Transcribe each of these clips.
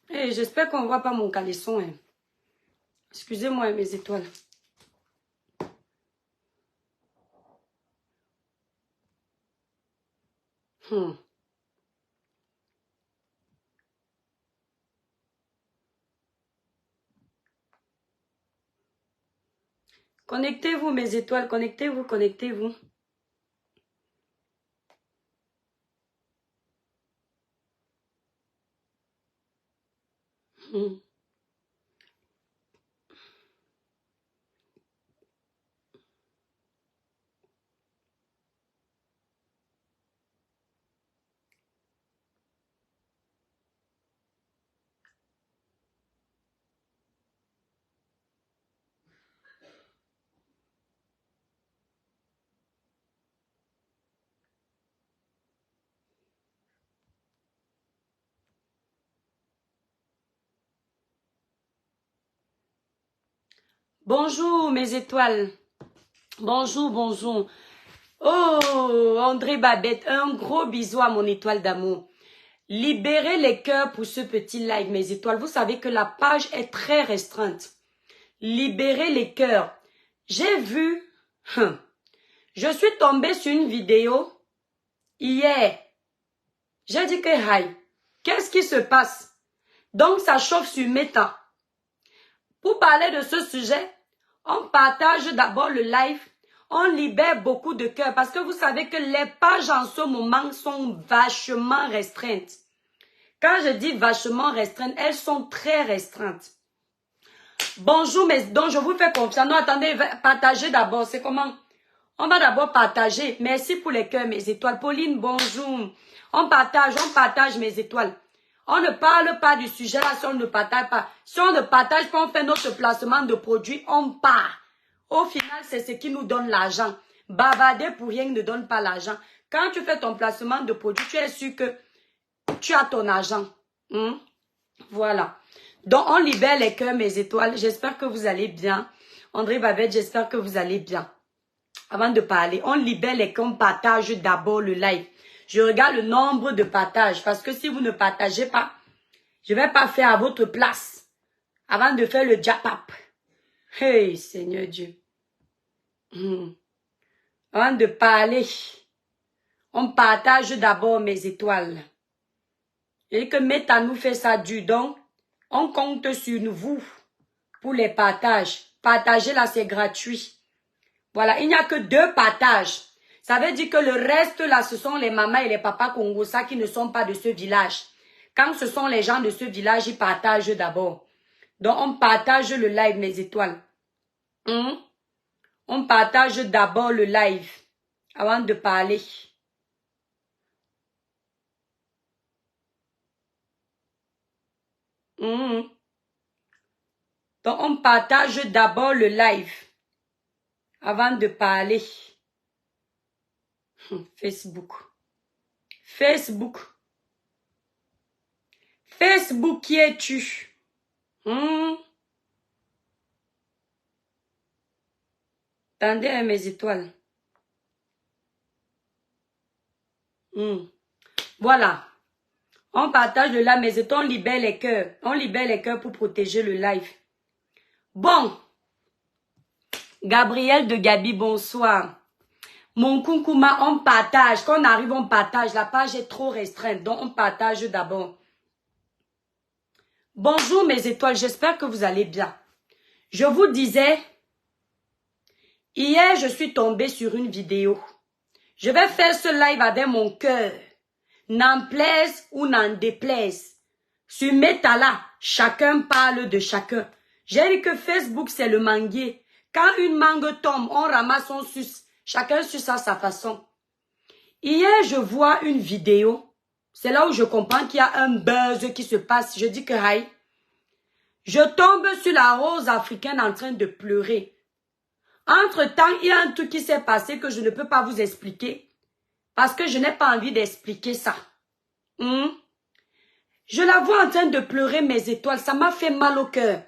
Hey, j'espère qu'on ne voit pas mon caleçon. Hein. Excusez-moi, mes étoiles. Connectez-vous, mes étoiles. Connectez-vous, connectez-vous. Bonjour, mes étoiles. Bonjour, bonjour. Oh, André Babette, un gros bisou à mon étoile d'amour. Libérez les cœurs pour ce petit live, mes étoiles. Vous savez que la page est très restreinte. Libérez les cœurs. J'ai vu, je suis tombée sur une vidéo hier. J'ai dit que, hi, qu'est-ce qui se passe? Donc, ça chauffe sur Meta. Pour parler de ce sujet, on partage d'abord le live. On libère beaucoup de cœurs parce que vous savez que les pages en ce moment sont vachement restreintes. Quand je dis vachement restreintes, elles sont très restreintes. Bonjour, donc je vous fais confiance. Non, attendez, partagez d'abord. C'est comment? On va d'abord partager. Merci pour les cœurs, mes étoiles. Pauline, bonjour. On partage mes étoiles. On ne parle pas du sujet là si on ne partage pas. Si on ne partage pas, on fait notre placement de produits, on part. Au final, c'est ce qui nous donne l'argent. Bavarder pour rien ne donne pas l'argent. Quand tu fais ton placement de produits, tu es sûr que tu as ton argent. Voilà. Donc, on libère les cœurs, mes étoiles. J'espère que vous allez bien. André Babette, j'espère que vous allez bien. Avant de parler, on libère les cœurs, on partage d'abord le live. Je regarde le nombre de partages parce que si vous ne partagez pas, je ne vais pas faire à votre place avant de faire le jap-up. Hey, Seigneur Dieu. Avant de parler, on partage d'abord mes étoiles. Et que Meta nous fait ça dur. Donc, on compte sur vous pour les partages. Partager là, c'est gratuit. Voilà, il n'y a que 2 partages. Ça veut dire que le reste là, ce sont les mamans et les papas Congosa qui ne sont pas de ce village. Quand ce sont les gens de ce village, ils partagent d'abord. Donc, on partage le live, mes étoiles. On partage d'abord le live avant de parler. Donc, on partage d'abord le live avant de parler. Facebook. Facebook. Facebook, qui es-tu? Attendez à mes étoiles. Voilà. On partage le live, mes étoiles, on libère les cœurs. On libère les cœurs pour protéger le live. Bon. Gabriel de Gabi, bonsoir. Mon Koukouma, on partage. Quand on arrive, on partage. La page est trop restreinte, donc on partage d'abord. Bonjour mes étoiles, j'espère que vous allez bien. Je vous disais, hier je suis tombée sur une vidéo. Je vais faire ce live avec mon cœur. N'en plaise ou n'en déplaise. Sur Meta, chacun parle de chacun. J'ai dit que Facebook c'est le manguier. Quand une mangue tombe, on ramasse, on suce. Chacun suce à sa façon. Hier, je vois une vidéo. C'est là où je comprends qu'il y a un buzz qui se passe. Je dis que, aïe, je tombe sur la rose africaine en train de pleurer. Entre-temps, il y a un truc qui s'est passé que je ne peux pas vous expliquer. Parce que je n'ai pas envie d'expliquer ça. Je la vois en train de pleurer mes étoiles. Ça m'a fait mal au cœur.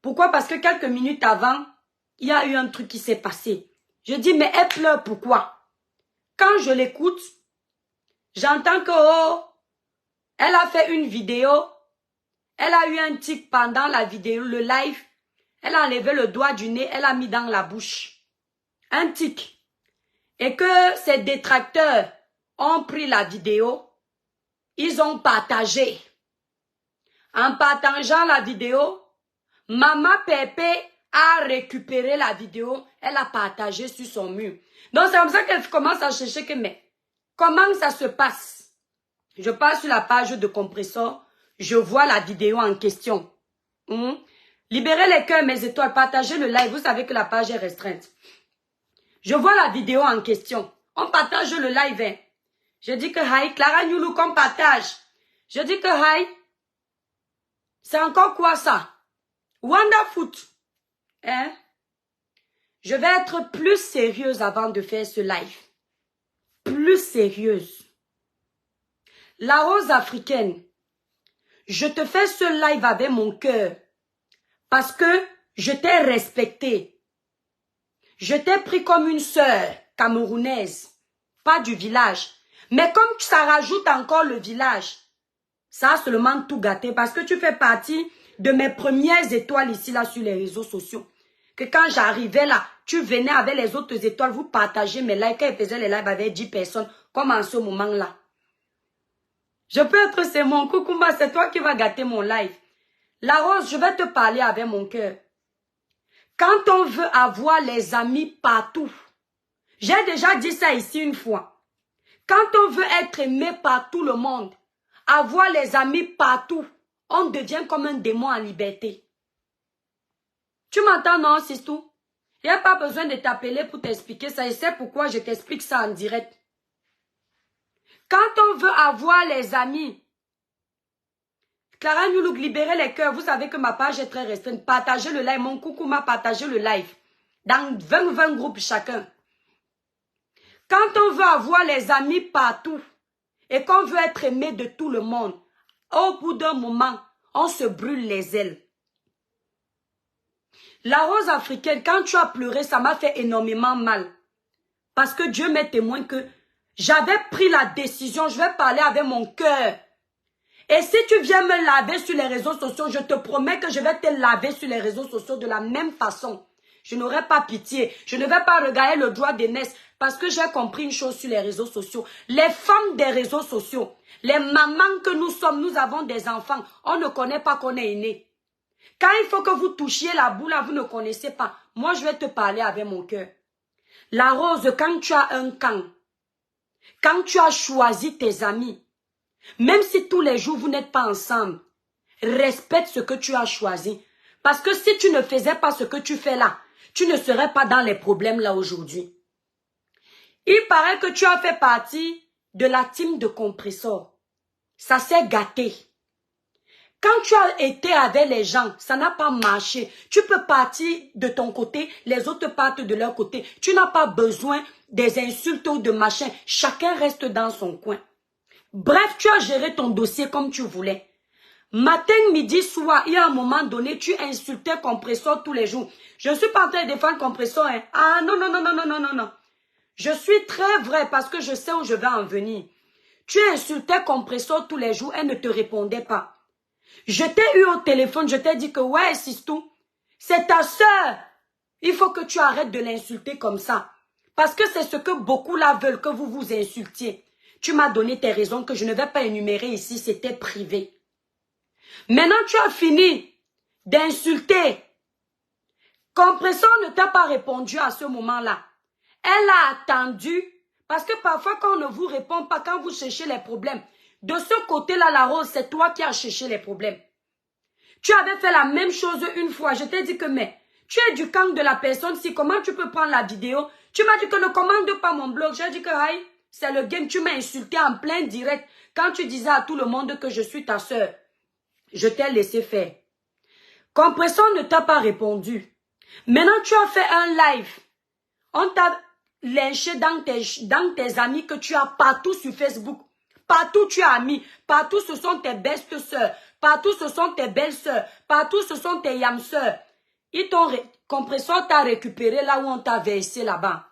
Pourquoi? Parce que quelques minutes avant, il y a eu un truc qui s'est passé. Je dis, mais elle pleure pourquoi? Quand je l'écoute, j'entends que, oh, Elle a fait une vidéo. Elle a eu un tic pendant la vidéo, le live. Elle a enlevé le doigt du nez, elle a mis dans la bouche. Un tic. Et que ses détracteurs ont pris la vidéo. Ils ont partagé. En partageant la vidéo, Maman Pépé a récupéré la vidéo. Elle a partagé sur son mur. Donc c'est comme ça qu'elle commence à chercher que, mais comment ça se passe? Je passe sur la page de Compressor. Je vois la vidéo en question. Libérez les cœurs, mes étoiles. Partagez le live. Vous savez que la page est restreinte. Je vois la vidéo en question. On partage le live. Hein. Je dis que hi, Clara Nyoulou, qu'on partage. Je dis que hi. C'est encore quoi ça? Wonderfoot. Hein? Je vais être plus sérieuse avant de faire ce live. Plus sérieuse. La rose africaine. Je te fais ce live avec mon cœur. Parce que je t'ai respecté. Je t'ai pris comme une sœur camerounaise. Pas du village. Mais comme ça rajoute encore le village, ça a seulement tout gâté. Parce que tu fais partie de mes premières étoiles ici, là, sur les réseaux sociaux. Que quand j'arrivais là, tu venais avec les autres étoiles, vous partagez mes lives. Quand ils faisaient les lives avec 10 personnes, comme en ce moment-là. Je peux être, c'est mon coucoumba, c'est toi qui vas gâter mon live. La rose, je vais te parler avec mon cœur. Quand on veut avoir les amis partout, j'ai déjà dit ça ici une fois. Quand on veut être aimé par tout le monde, avoir les amis partout, on devient comme un démon en liberté. Tu m'entends, non, Sistou? Il n'y a pas besoin de t'appeler pour t'expliquer ça. Et c'est pourquoi je t'explique ça en direct. Quand on veut avoir les amis, Clara Nyoulou, libérez les cœurs. Vous savez que ma page est très restreinte. Partagez le live. Mon coucou m'a partagé le live. Dans 20 groupes chacun. Quand on veut avoir les amis partout et qu'on veut être aimé de tout le monde, au bout d'un moment, on se brûle les ailes. La rose africaine, quand tu as pleuré, ça m'a fait énormément mal. Parce que Dieu m'est témoin que j'avais pris la décision, je vais parler avec mon cœur. Et si tu viens me laver sur les réseaux sociaux, je te promets que je vais te laver sur les réseaux sociaux de la même façon. Je n'aurai pas pitié. Je ne vais pas regarder le doigt d'aînesse parce que j'ai compris une chose sur les réseaux sociaux. Les femmes des réseaux sociaux, les mamans que nous sommes, nous avons des enfants. On ne connaît pas qu'on est né. Quand il faut que vous touchiez la boule, vous ne connaissez pas. Moi, je vais te parler avec mon cœur. La rose, quand tu as un camp, quand tu as choisi tes amis, même si tous les jours vous n'êtes pas ensemble, respecte ce que tu as choisi. Parce que si tu ne faisais pas ce que tu fais là, tu ne serais pas dans les problèmes là aujourd'hui. Il paraît que tu as fait partie de la team de Compressor. Ça s'est gâté. Quand tu as été avec les gens, ça n'a pas marché. Tu peux partir de ton côté, les autres partent de leur côté. Tu n'as pas besoin des insultes ou de machin. Chacun reste dans son coin. Bref, tu as géré ton dossier comme tu voulais. Matin, midi, soir, il y a un moment donné, tu insultais Compressor tous les jours. Je ne suis pas en train de défendre Compressor. Hein. Ah non, non, non, non, non, non, non, non. Je suis très vrai parce que je sais où je vais en venir. Tu insultais Compressor tous les jours, elle ne te répondait pas. Je t'ai eu au téléphone, je t'ai dit que ouais, Sistou, c'est ta soeur. Il faut que tu arrêtes de l'insulter comme ça. Parce que c'est ce que beaucoup là veulent, que vous vous insultiez. Tu m'as donné tes raisons que je ne vais pas énumérer ici, c'était privé. Maintenant, tu as fini d'insulter. Compressor ne t'a pas répondu à ce moment-là. Elle a attendu, parce que parfois quand on ne vous répond pas, quand vous cherchez les problèmes, de ce côté-là, la rose, c'est toi qui as cherché les problèmes. Tu avais fait la même chose une fois. Je t'ai dit que, mais, tu es du camp de la personne, si comment tu peux prendre la vidéo? Tu m'as dit que ne commande pas mon blog. J'ai dit que, aïe, c'est le game. Tu m'as insulté en plein direct quand tu disais à tout le monde que je suis ta soeur. Je t'ai laissé faire. Compressor ne t'a pas répondu. Maintenant, tu as fait un live. On t'a lynché dans tes amis que tu as partout sur Facebook. Partout tu as mis. Partout ce sont tes best sœurs. Partout ce sont tes belles sœurs. Partout ce sont tes yam sœurs. Compressor t'a récupéré là où on t'a versé là-bas.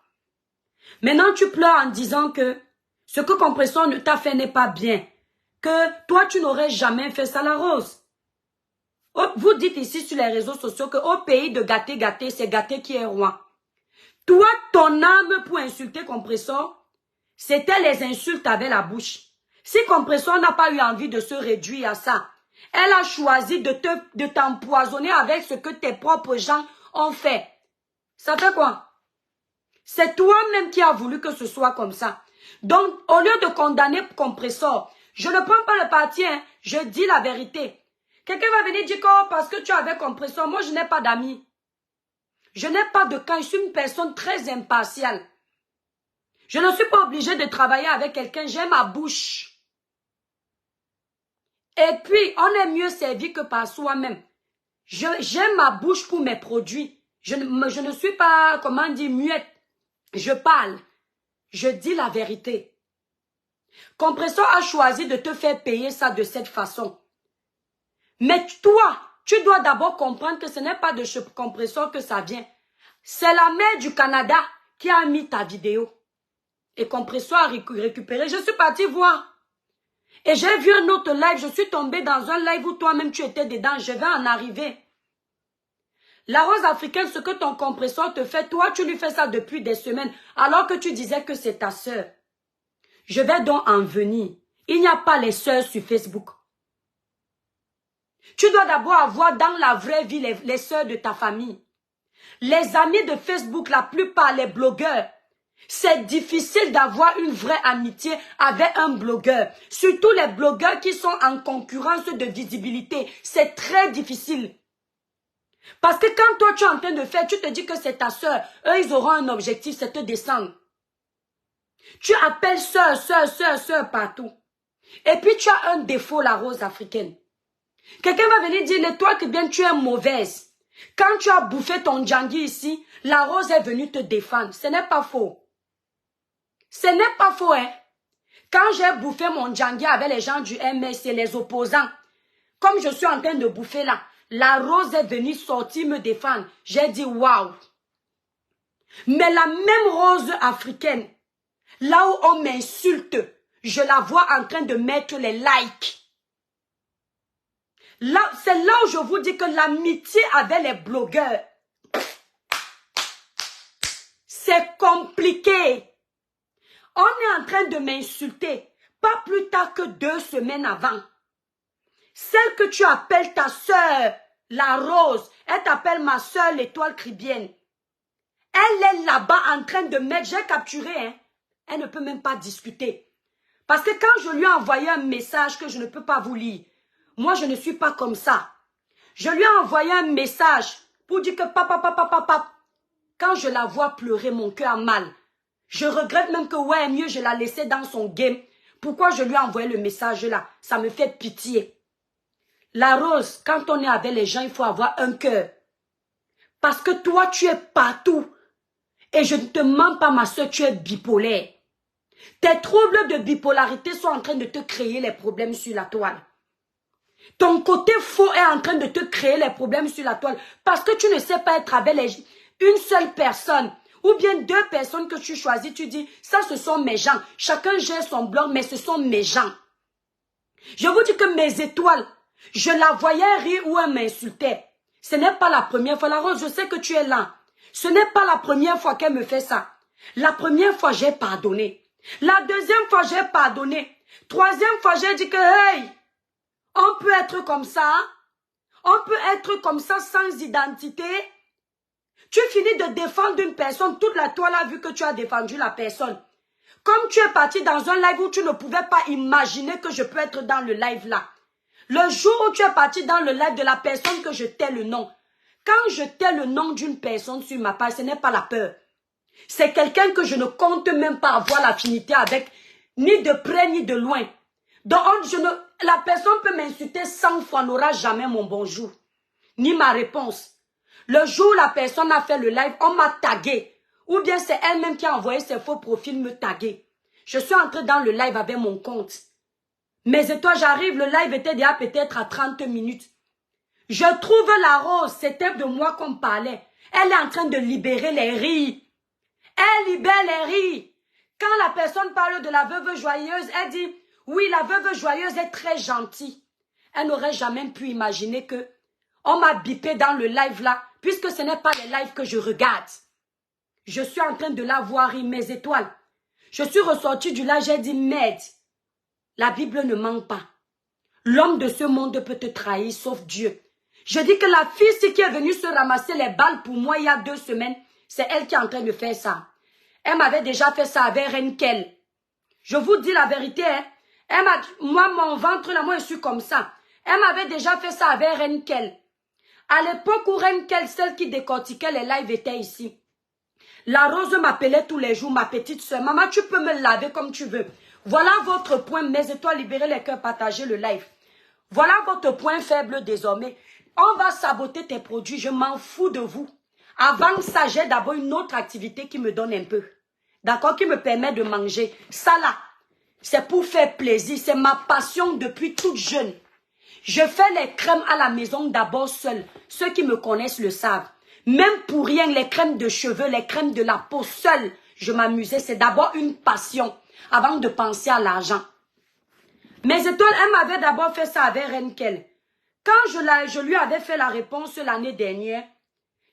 Maintenant tu pleures en disant que ce que Compressor ne t'a fait n'est pas bien. que toi, tu n'aurais jamais fait ça, la Rose. Vous dites ici sur les réseaux sociaux qu'au pays de gâté, gâté, c'est gâté qui est roi. Toi, ton âme pour insulter Compressor, c'était les insultes avec la bouche. Si Compressor n'a pas eu envie de se réduire à ça, elle a choisi de t'empoisonner avec ce que tes propres gens ont fait. Ça fait quoi? C'est toi-même qui as voulu que ce soit comme ça. Donc, au lieu de condamner Compressor, je ne prends pas le parti, hein, je dis la vérité. Quelqu'un va venir dire que oh, parce que tu avais Compressor, moi je n'ai pas d'amis. Je n'ai pas de camp, je suis une personne très impartiale. Je ne suis pas obligée de travailler avec quelqu'un, j'ai ma bouche. Et puis, on est mieux servi que par soi-même. J'ai ma bouche pour mes produits. Je ne suis pas, comment dire, muette. Je parle. Je dis la vérité. Compressor a choisi de te faire payer ça de cette façon. Mais toi, tu dois d'abord comprendre que ce n'est pas de chez Compressor que ça vient. C'est la mère du Canada qui a mis ta vidéo. Et Compressor a récupéré. Je suis partie voir. Et j'ai vu un autre live. Je suis tombée dans un live où toi-même tu étais dedans. Je vais en arriver. La Rose africaine, ce que ton Compressor te fait, toi, tu lui fais ça depuis des semaines, alors que tu disais que c'est ta sœur. Je vais donc en venir. Il n'y a pas les sœurs sur Facebook. Tu dois d'abord avoir dans la vraie vie les sœurs de ta famille. Les amis de Facebook, la plupart, les blogueurs, c'est difficile d'avoir une vraie amitié avec un blogueur. Surtout les blogueurs qui sont en concurrence de visibilité. C'est très difficile. Parce que quand toi tu es en train de faire, tu te dis que c'est ta soeur. Eux, ils auront un objectif, c'est te descendre. Tu appelles soeur, soeur, soeur, soeur partout. Et puis tu as un défaut, la Rose africaine. Quelqu'un va venir dire, toi que bien tu es mauvaise. Quand tu as bouffé ton djangui ici, la Rose est venue te défendre. Ce n'est pas faux. Ce n'est pas faux, hein. Quand j'ai bouffé mon djangui avec les gens du MS et les opposants, comme je suis en train de bouffer là, la Rose est venue sortir me défendre. J'ai dit waouh. Mais la même Rose africaine, là où on m'insulte, je la vois en train de mettre les likes. Là, c'est là où je vous dis que l'amitié avec les blogueurs, c'est compliqué. On est en train de m'insulter, pas plus tard que 2 semaines avant. Celle que tu appelles ta soeur, la Rose, elle t'appelle ma soeur l'étoile cribienne. Elle est là-bas en train de mettre, j'ai capturé, hein. Elle ne peut même pas discuter. Parce que quand je lui ai envoyé un message que je ne peux pas vous lire, moi je ne suis pas comme ça. Je lui ai envoyé un message pour dire que papa. Quand je la vois pleurer, mon cœur a mal. Je regrette même que ouais, mieux je la laissais dans son game. Pourquoi je lui ai envoyé le message là? Ça me fait pitié. La Rose, quand on est avec les gens, il faut avoir un cœur. Parce que toi, tu es partout. Et je ne te mens pas, ma soeur, tu es bipolaire. Tes troubles de bipolarité sont en train de te créer les problèmes sur la toile. Ton côté faux est en train de te créer les problèmes sur la toile. Parce que tu ne sais pas être avec une seule personne. Ou bien 2 personnes que tu choisis, tu dis, ça ce sont mes gens. Chacun gère son blog, mais ce sont mes gens. Je vous dis que mes étoiles, je la voyais rire ou elle m'insultait. Ce n'est pas la première fois. La Rose, je sais que tu es là. Ce n'est pas la première fois qu'elle me fait ça. La première fois, j'ai pardonné. La deuxième fois, j'ai pardonné. 3e fois, j'ai dit que, hey, on peut être comme ça. On peut être comme ça sans identité. Tu finis de défendre une personne, toute la toile a vu que tu as défendu la personne. Comme tu es parti dans un live où tu ne pouvais pas imaginer que je peux être dans le live là. Le jour où tu es parti dans le live de la personne que je tais le nom. Quand je tais le nom d'une personne sur ma page, ce n'est pas la peur. C'est quelqu'un que je ne compte même pas avoir l'affinité avec, ni de près ni de loin. Donc la personne peut m'insulter 100 fois, n'aura jamais mon bonjour, ni ma réponse. Le jour où la personne a fait le live, on m'a tagué. Ou bien c'est elle-même qui a envoyé ses faux profils me taguer. Je suis entrée dans le live avec mon compte. Mais et toi, j'arrive, le live était déjà peut-être à 30 minutes. Je trouve la Rose, c'était de moi qu'on parlait. Elle est en train de libérer les rires. Elle libère les rires. Quand la personne parle de la veuve joyeuse, elle dit, Oui, la veuve joyeuse est très gentille. Elle n'aurait jamais pu imaginer que on m'a bipé dans le live là, puisque ce n'est pas les lives que je regarde. Je suis en train de la voir, mes étoiles. Je suis ressortie du live, j'ai dit, merde, la Bible ne ment pas. L'homme de ce monde peut te trahir, sauf Dieu. Je dis que la fille qui est venue se ramasser les balles pour moi il y a 2 semaines, c'est elle qui est en train de faire ça. Elle m'avait déjà fait ça avec Renkel. Je vous dis la vérité, hein. Moi, mon ventre là, moi je suis comme ça. Elle m'avait déjà fait ça avec Renkel. À l'époque où Renkel, celle qui décortiquait les lives, était ici. La Rose m'appelait tous les jours, ma petite soeur. Maman, tu peux me laver comme tu veux. Voilà votre point, mes étoiles, libérer les cœurs, partager le live. Voilà votre point faible désormais. On va saboter tes produits, je m'en fous de vous. Avant ça, j'ai d'abord une autre activité qui me donne un peu. D'accord, qui me permet de manger. Ça là, c'est pour faire plaisir, c'est ma passion depuis toute jeune. Je fais les crèmes à la maison d'abord seule. Ceux qui me connaissent le savent. Même pour rien, les crèmes de cheveux, les crèmes de la peau seule, je m'amusais. C'est d'abord une passion avant de penser à l'argent. Mes étoiles, elle m'avait d'abord fait ça avec Renkel. Quand je lui avais fait la réponse l'année dernière,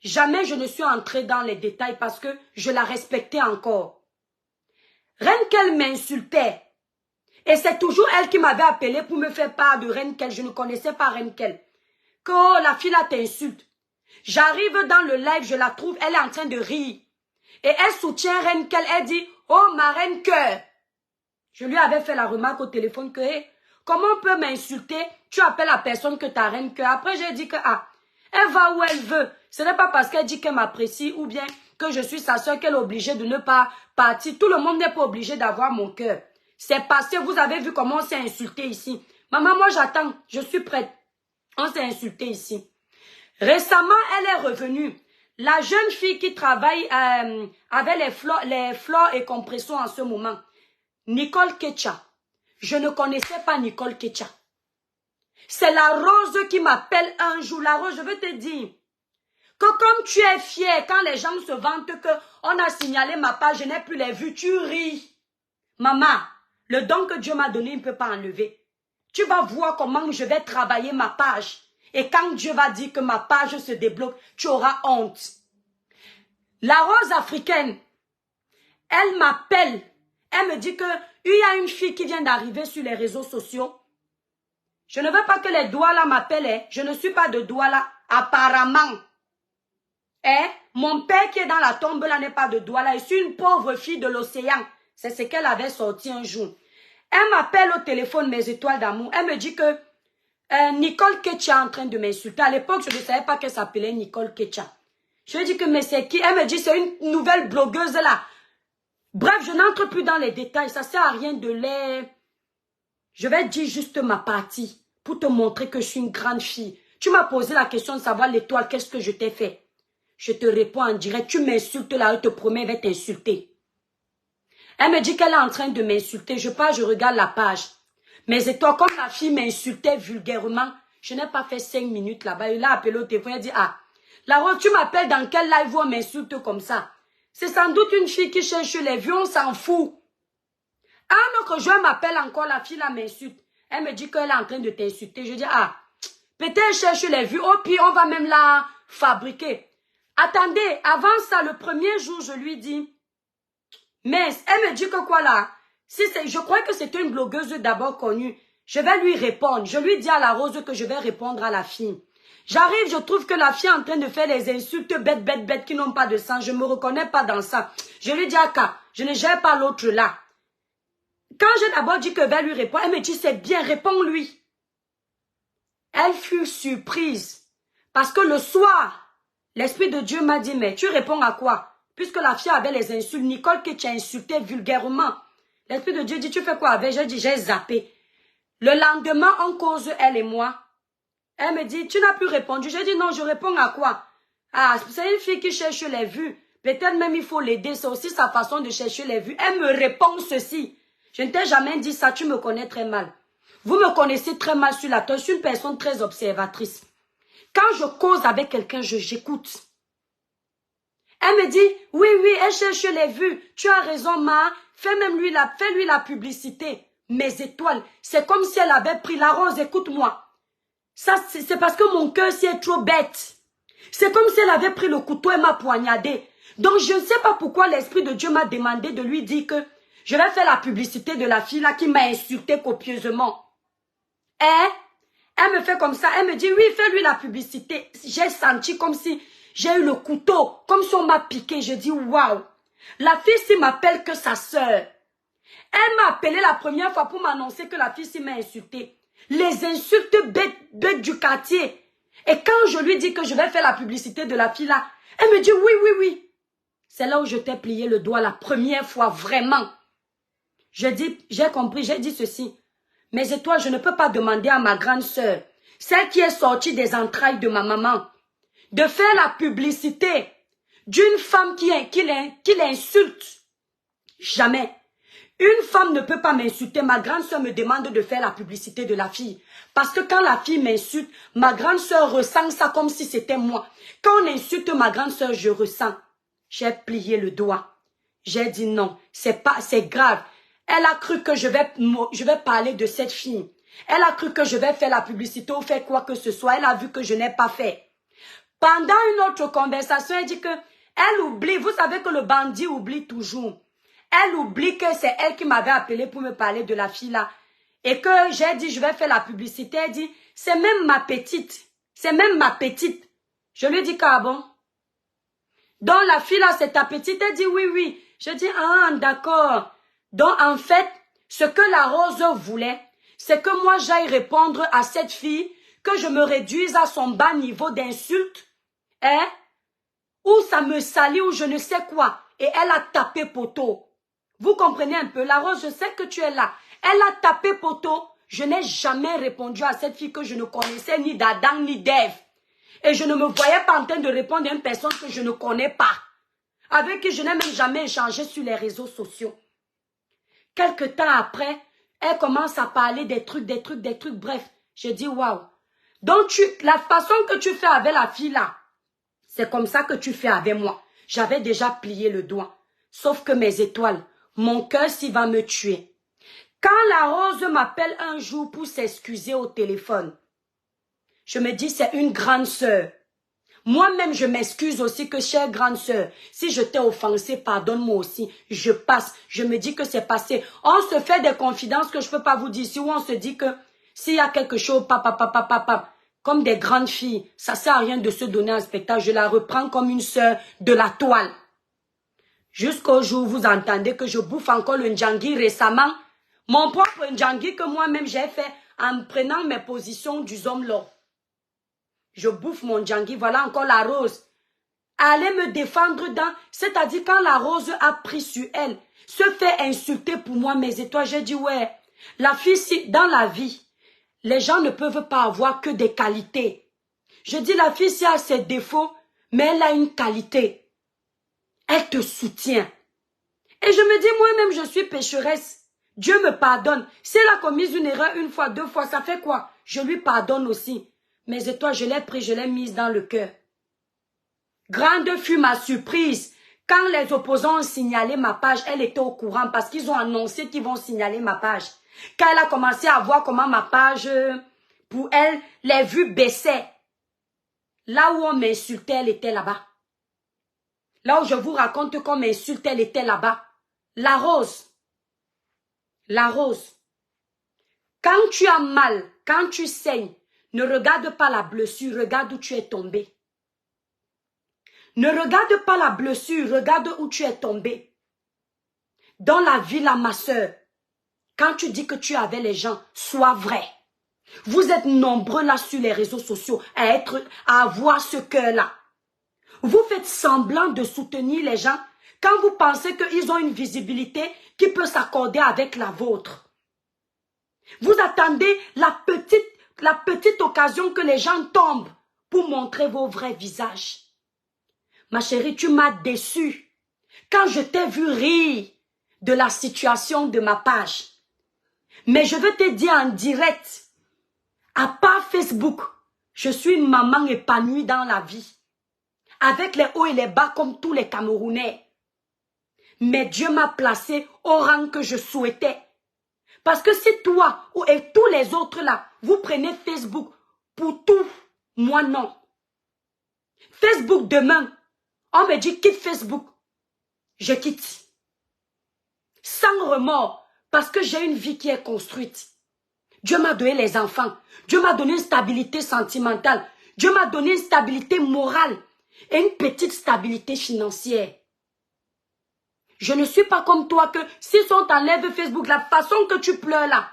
jamais je ne suis entrée dans les détails parce que je la respectais encore. Renkel m'insultait. Et c'est toujours elle qui m'avait appelé pour me faire part de Renkel. Je ne connaissais pas Renkel. Que oh, la fille là t'insulte. J'arrive dans le live, je la trouve, elle est en train de rire. Et elle soutient Renkel, elle dit, oh ma reine cœur. Je lui avais fait la remarque au téléphone que, hey, comment on peut m'insulter? Tu appelles la personne que ta reine cœur. Après j'ai dit que, ah, elle va où elle veut. Ce n'est pas parce qu'elle dit qu'elle m'apprécie ou bien que je suis sa soeur qu'elle est obligée de ne pas partir. Tout le monde n'est pas obligé d'avoir mon cœur. C'est parce que vous avez vu comment on s'est insulté ici. Maman, moi j'attends, je suis prête. On s'est insulté ici. Récemment, elle est revenue. La jeune fille qui travaille avec les fleurs et compressions en ce moment, Nicole Ketcha. Je ne connaissais pas Nicole Ketcha. C'est la Rose qui m'appelle un jour. La Rose, je veux te dire que comme tu es fière, quand les gens se vantent qu'on a signalé ma page, je n'ai plus les vues, tu ris. Maman, le don que Dieu m'a donné, il ne peut pas enlever. Tu vas voir comment je vais travailler ma page. Et quand Dieu va dire que ma page se débloque, tu auras honte. La Rose africaine, elle m'appelle. Elle me dit qu'il y a une fille qui vient d'arriver sur les réseaux sociaux. Je ne veux pas que les Douala m'appellent. Hein. Je ne suis pas de Douala, apparemment. Hein? Mon père qui est dans la tombe là n'est pas de Douala. Je suis une pauvre fille de l'océan. C'est ce qu'elle avait sorti un jour. Elle m'appelle au téléphone, mes étoiles d'amour. Elle me dit que Nicole Ketcha est en train de m'insulter. À l'époque, je ne savais pas qu'elle s'appelait Nicole Ketcha. Je lui ai dit que mais c'est qui? Elle me dit c'est une nouvelle blogueuse là. Bref, je n'entre plus dans les détails. Ça ne sert à rien de les... Je vais dire juste ma partie pour te montrer que je suis une grande fille. Tu m'as posé la question de savoir l'étoile, qu'est-ce que je t'ai fait? Je te réponds en direct. Tu m'insultes là, je te promets, elle va t'insulter. Elle me dit qu'elle est en train de m'insulter. Je pars, je regarde la page. Mais et toi, comme la fille m'insultait vulgairement, je n'ai pas fait 5 minutes là-bas. Il a appelé au téléphone, il a dit, ah, la Rose, tu m'appelles dans quel live où on m'insulte comme ça? C'est sans doute une fille qui cherche les vues, on s'en fout. Un autre jour, elle m'appelle encore, la fille là m'insulte. Elle me dit qu'elle est en train de t'insulter. Je dis, ah, peut-être elle cherche les vues, au pire, on va même la fabriquer. Attendez, avant ça, le premier jour, je lui dis, mais elle me dit que quoi là? Si je crois que c'était une blogueuse d'abord connue. Je vais lui répondre. Je lui dis à la Rose que je vais répondre à la fille. J'arrive, je trouve que la fille est en train de faire les insultes bêtes qui n'ont pas de sens. Je ne me reconnais pas dans ça. Je lui dis à Ka, je ne gère pas l'autre là. Quand j'ai d'abord dit que je vais lui répondre, elle me dit c'est bien, réponds-lui. Elle fut surprise. Parce que le soir, l'Esprit de Dieu m'a dit, mais tu réponds à quoi? Puisque la fille avait les insultes, Nicole que tu as insulté vulgairement. L'Esprit de Dieu dit, tu fais quoi avec? J'ai dit, j'ai zappé. Le lendemain, on cause, elle et moi. Elle me dit, tu n'as plus répondu. J'ai dit, non, je réponds à quoi? Ah, c'est une fille qui cherche les vues. Peut-être même il faut l'aider. C'est aussi sa façon de chercher les vues. Elle me répond ceci. Je ne t'ai jamais dit ça, tu me connais très mal. Vous me connaissez très mal sur la toile. Je suis une personne très observatrice. Quand je cause avec quelqu'un, j'écoute. Elle me dit, oui, elle cherche les vues. Tu as raison, Ma. Fais-lui la publicité. mes étoiles. C'est comme si elle avait pris la rose, écoute-moi. Ça, c'est parce que mon cœur s'y est trop bête. C'est comme si elle avait pris le couteau et m'a poignardé. Donc, je ne sais pas pourquoi l'Esprit de Dieu m'a demandé de lui dire que je vais faire la publicité de la fille là qui m'a insulté copieusement. Elle me fait comme ça, elle me dit, oui, fais-lui la publicité. J'ai senti comme si j'ai eu le couteau, comme si on m'a piqué. Je dis, waouh. La fille-ci m'appelle que sa sœur. Elle m'a appelé la première fois pour m'annoncer que la fille-ci m'a insulté. Les insultes bêtes du quartier. Et quand je lui dis que je vais faire la publicité de la fille là, elle me dit, oui, oui, oui. C'est là où je t'ai plié le doigt la première fois, vraiment. J'ai compris, j'ai dit ceci. Mes étoiles, je ne peux pas demander à ma grande sœur, celle qui est sortie des entrailles de ma maman, de faire la publicité d'une femme qui l'insulte. Jamais. Une femme ne peut pas m'insulter. Ma grande sœur me demande de faire la publicité de la fille. Parce que quand la fille m'insulte, ma grande sœur ressent ça comme si c'était moi. Quand on insulte ma grande sœur, je ressens. J'ai plié le doigt. J'ai dit non, c'est grave. Elle a cru que je vais parler de cette fille. Elle a cru que je vais faire la publicité ou faire quoi que ce soit. Elle a vu que je n'ai pas fait. Pendant une autre conversation, elle dit que elle oublie. Vous savez que le bandit oublie toujours. Elle oublie que c'est elle qui m'avait appelé pour me parler de la fille là. Et que j'ai dit je vais faire la publicité. Elle dit c'est même ma petite. C'est même ma petite. Je lui dis ah bon. Donc la fille là c'est ta petite. Elle dit oui oui. Je dis ah d'accord. Donc en fait ce que la Rose voulait c'est que moi j'aille répondre à cette fille, que je me réduise à son bas niveau d'insulte. Hein? Ou ça me salit ou je ne sais quoi. Et elle a tapé poteau. Vous comprenez un peu, la Rose, je sais que tu es là. Elle a tapé poteau. Je n'ai jamais répondu à cette fille que je ne connaissais ni d'Adam ni d'Ève. Et je ne me voyais pas en train de répondre à une personne que je ne connais pas. Avec qui je n'ai même jamais échangé sur les réseaux sociaux. Quelque temps après, elle commence à parler des trucs, bref. Je dis waouh. Donc la façon que tu fais avec la fille là, c'est comme ça que tu fais avec moi. J'avais déjà plié le doigt. Sauf que mes étoiles, mon cœur s'y va me tuer. Quand la Rose m'appelle un jour pour s'excuser au téléphone, je me dis c'est une grande sœur. Moi-même, je m'excuse aussi que chère grande sœur, si je t'ai offensé, pardonne-moi aussi. Je passe, je me dis que c'est passé. On se fait des confidences que je ne peux pas vous dire ici, où on se dit que s'il y a quelque chose, comme des grandes filles, ça ne sert à rien de se donner un spectacle. Je la reprends comme une sœur de la toile. Jusqu'au jour où vous entendez que je bouffe encore le Ndjangi récemment. Mon propre Ndjangi que moi-même j'ai fait en prenant mes positions du Zomlo. Je bouffe mon Ndjangi, voilà encore la Rose. Allez me défendre dans... C'est-à-dire quand la Rose a pris sur elle, se fait insulter pour moi, mes étoiles, j'ai dit ouais, la fille, si, dans la vie, les gens ne peuvent pas avoir que des qualités. Je dis la fille, si elle a ses défauts, mais elle a une qualité. Elle te soutient. Et je me dis, moi-même, je suis pécheresse. Dieu me pardonne. Si elle a commis une erreur une fois, deux fois, ça fait quoi? Je lui pardonne aussi. Mes étoiles, je l'ai pris, je l'ai mise dans le cœur. Grande fut ma surprise. Quand les opposants ont signalé ma page, elle était au courant parce qu'ils ont annoncé qu'ils vont signaler ma page. Quand elle a commencé à voir comment ma page, pour elle, les vues baissaient. Là où on m'insultait, elle était là-bas. Là où je vous raconte qu'on m'insulte, elle était là-bas. La Rose. La Rose. Quand tu as mal, quand tu saignes, ne regarde pas la blessure, regarde où tu es tombé. Ne regarde pas la blessure, regarde où tu es tombé. Dans la vie, là, ma soeur, quand tu dis que tu es avec les gens, sois vrai. Vous êtes nombreux là sur les réseaux sociaux à avoir ce cœur-là. Vous faites semblant de soutenir les gens quand vous pensez qu'ils ont une visibilité qui peut s'accorder avec la vôtre. Vous attendez la petite occasion que les gens tombent pour montrer vos vrais visages. Ma chérie, tu m'as déçue quand je t'ai vu rire de la situation de ma page. Mais je veux te dire en direct, à part Facebook, je suis une maman épanouie dans la vie. Avec les hauts et les bas comme tous les Camerounais. Mais Dieu m'a placé au rang que je souhaitais. Parce que si toi et tous les autres là, vous prenez Facebook pour tout, moi non. Facebook demain, on me dit quitte Facebook, je quitte. Sans remords, parce que j'ai une vie qui est construite. Dieu m'a donné les enfants. Dieu m'a donné une stabilité sentimentale. Dieu m'a donné une stabilité morale et une petite stabilité financière. Je ne suis pas comme toi que si on t'enlève Facebook, la façon que tu pleures là,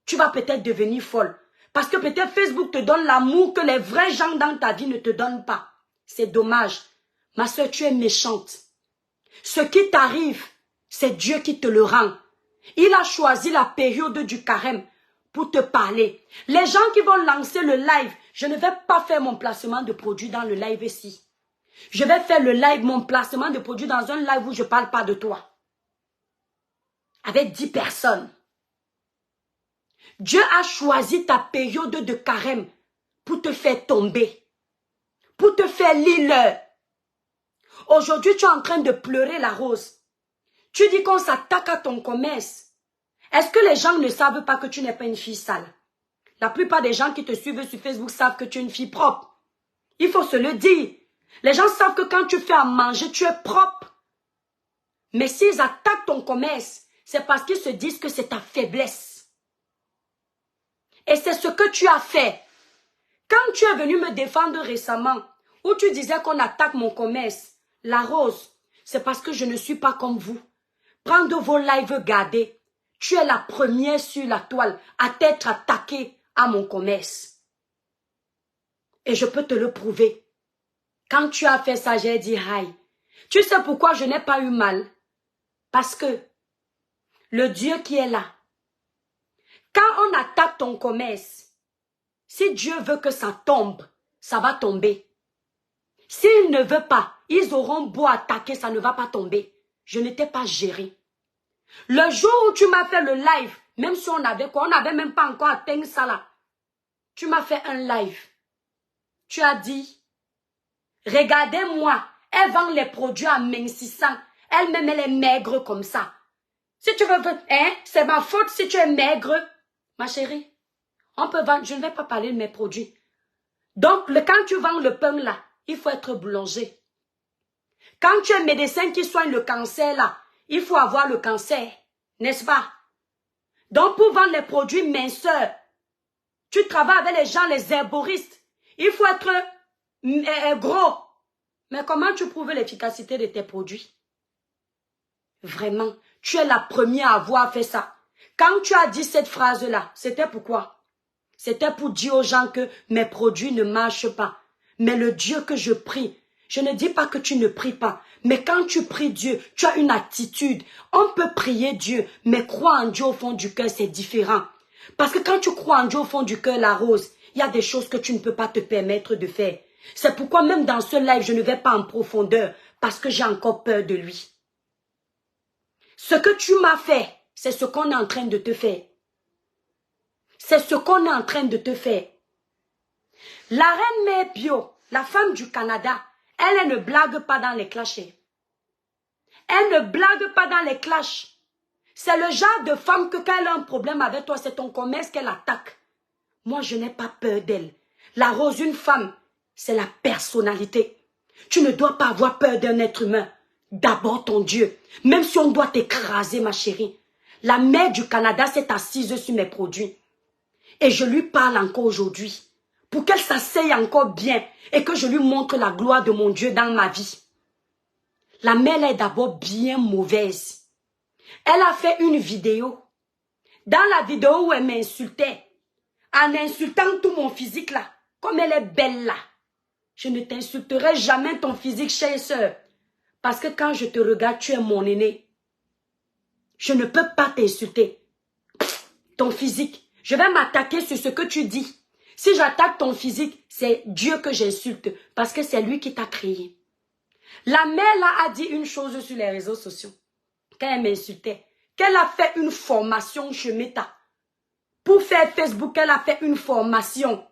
tu vas peut-être devenir folle. Parce que peut-être Facebook te donne l'amour que les vrais gens dans ta vie ne te donnent pas. C'est dommage. Ma soeur, tu es méchante. Ce qui t'arrive, c'est Dieu qui te le rend. Il a choisi la période du carême pour te parler. Les gens qui vont lancer le live, je ne vais pas faire mon placement de produit dans le live ici. Je vais faire le live, mon placement de produit dans un live où je ne parle pas de toi. Avec 10 personnes. Dieu a choisi ta période de carême pour te faire tomber. Pour te faire lire. Aujourd'hui, tu es en train de pleurer la rose. Tu dis qu'on s'attaque à ton commerce. Est-ce que les gens ne savent pas que tu n'es pas une fille sale? La plupart des gens qui te suivent sur Facebook savent que tu es une fille propre. Il faut se le dire. Les gens savent que quand tu fais à manger, tu es propre. Mais s'ils attaquent ton commerce, c'est parce qu'ils se disent que c'est ta faiblesse. Et c'est ce que tu as fait. Quand tu es venu me défendre récemment, où tu disais qu'on attaque mon commerce, la rose, c'est parce que je ne suis pas comme vous. Prendre vos lives gardés. Tu es la première sur la toile à t'être attaquée à mon commerce. Et je peux te le prouver. Quand tu as fait ça, j'ai dit aïe. Tu sais pourquoi je n'ai pas eu mal? Parce que le Dieu qui est là, quand on attaque ton commerce, si Dieu veut que ça tombe, ça va tomber. S'il ne veut pas, ils auront beau attaquer, ça ne va pas tomber. Je n'étais pas gérée. Le jour où tu m'as fait le live, même si on avait quoi, on n'avait même pas encore atteint ça là. Tu m'as fait un live. Tu as dit, regardez-moi, elle vend les produits en mincissant. Elle-même, elle est maigre comme ça. Si tu veux, hein, c'est ma faute si tu es maigre. Ma chérie, on peut vendre, je ne vais pas parler de mes produits. Donc, quand tu vends le pain là, il faut être boulanger. Quand tu es médecin qui soigne le cancer là, il faut avoir le cancer, n'est-ce pas? Donc, pour vendre les produits minceurs, tu travailles avec les gens, les herboristes. Il faut être gros. Mais comment tu prouves l'efficacité de tes produits? Vraiment, tu es la première à avoir fait ça. Quand tu as dit cette phrase-là, c'était pourquoi? C'était pour dire aux gens que mes produits ne marchent pas. Mais le Dieu que je prie, je ne dis pas que tu ne pries pas. Mais quand tu pries Dieu, tu as une attitude. On peut prier Dieu, mais croire en Dieu au fond du cœur, c'est différent. Parce que quand tu crois en Dieu au fond du cœur, la rose, il y a des choses que tu ne peux pas te permettre de faire. C'est pourquoi même dans ce live, je ne vais pas en profondeur. Parce que j'ai encore peur de lui. Ce que tu m'as fait, c'est ce qu'on est en train de te faire. C'est ce qu'on est en train de te faire. La reine Mère Bio, la femme du Canada, elle ne blague pas dans les clashs. Elle ne blague pas dans les clashs. C'est le genre de femme que quand elle a un problème avec toi, c'est ton commerce qu'elle attaque. Moi, je n'ai pas peur d'elle. La rose, une femme, c'est la personnalité. Tu ne dois pas avoir peur d'un être humain. D'abord ton Dieu. Même si on doit t'écraser, ma chérie. La mère du Canada s'est assise sur mes produits. Et je lui parle encore aujourd'hui. Pour qu'elle s'asseye encore bien. Et que je lui montre la gloire de mon Dieu dans ma vie. La mère est d'abord bien mauvaise. Elle a fait une vidéo. Dans la vidéo où elle m'insultait. En insultant tout mon physique là. Comme elle est belle là. Je ne t'insulterai jamais ton physique, chère sœur. Parce que quand je te regarde, tu es mon aîné. Je ne peux pas t'insulter. Ton physique. Je vais m'attaquer sur ce que tu dis. Si j'attaque ton physique, c'est Dieu que j'insulte. Parce que c'est lui qui t'a créé. La mère là a dit une chose sur les réseaux sociaux. Quand elle m'insultait. Qu'elle a fait une formation chez Meta. Pour faire Facebook, elle a fait une formation.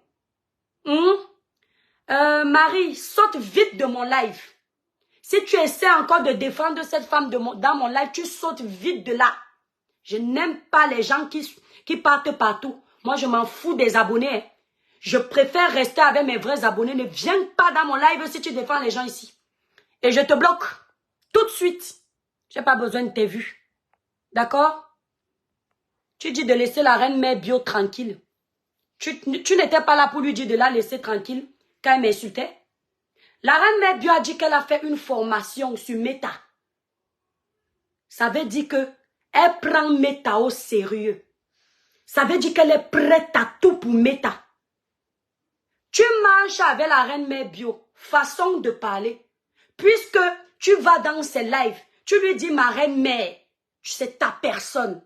Marie, saute vite de mon live. Si tu essaies encore de défendre cette femme dans mon live, tu sautes vite de là. Je n'aime pas les gens qui partent partout. Moi, je m'en fous des abonnés. Hein. Je préfère rester avec mes vrais abonnés. Ne viens pas dans mon live si tu défends les gens ici. Et je te bloque. Tout de suite. J'ai pas besoin de tes vues. D'accord? Tu dis de laisser la reine mère bio tranquille. Tu n'étais pas là pour lui dire de la laisser tranquille quand elle m'insultait. La reine mère bio a dit qu'elle a fait une formation sur Meta. Ça veut dire que elle prend Meta au sérieux. Ça veut dire qu'elle est prête à tout pour Meta. Tu marches avec la reine mère bio, façon de parler. Puisque tu vas dans ses lives, tu lui dis ma reine mère, c'est ta personne.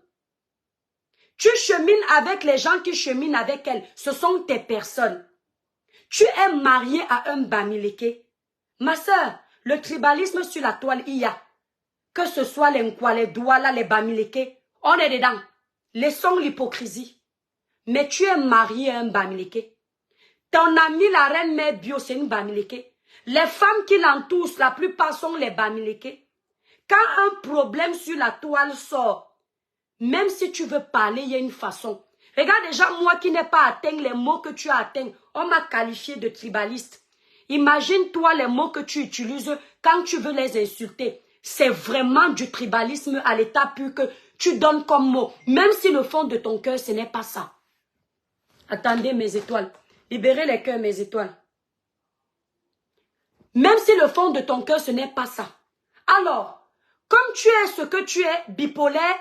Tu chemines avec les gens qui cheminent avec elle, ce sont tes personnes. Tu es marié à un Bamileke. Ma soeur, le tribalisme sur la toile, il y a. Que ce soit les Nkwa, les Douala, les Bamileke, on est dedans. Laissons l'hypocrisie. Mais tu es marié à un Bamileke. Ton ami, la reine mère bio, c'est une Bamileke. Les femmes qui l'entourent, la plupart sont les Bamileke. Quand un problème sur la toile sort, même si tu veux parler, il y a une façon. Regarde déjà, moi qui n'ai pas atteint les mots que tu as atteints, on m'a qualifié de tribaliste. Imagine-toi les mots que tu utilises quand tu veux les insulter. C'est vraiment du tribalisme à l'état pur que tu donnes comme mot. Même si le fond de ton cœur, ce n'est pas ça. Attendez mes étoiles. Libérez les cœurs, mes étoiles. Même si le fond de ton cœur, ce n'est pas ça. Alors, comme tu es ce que tu es, bipolaire,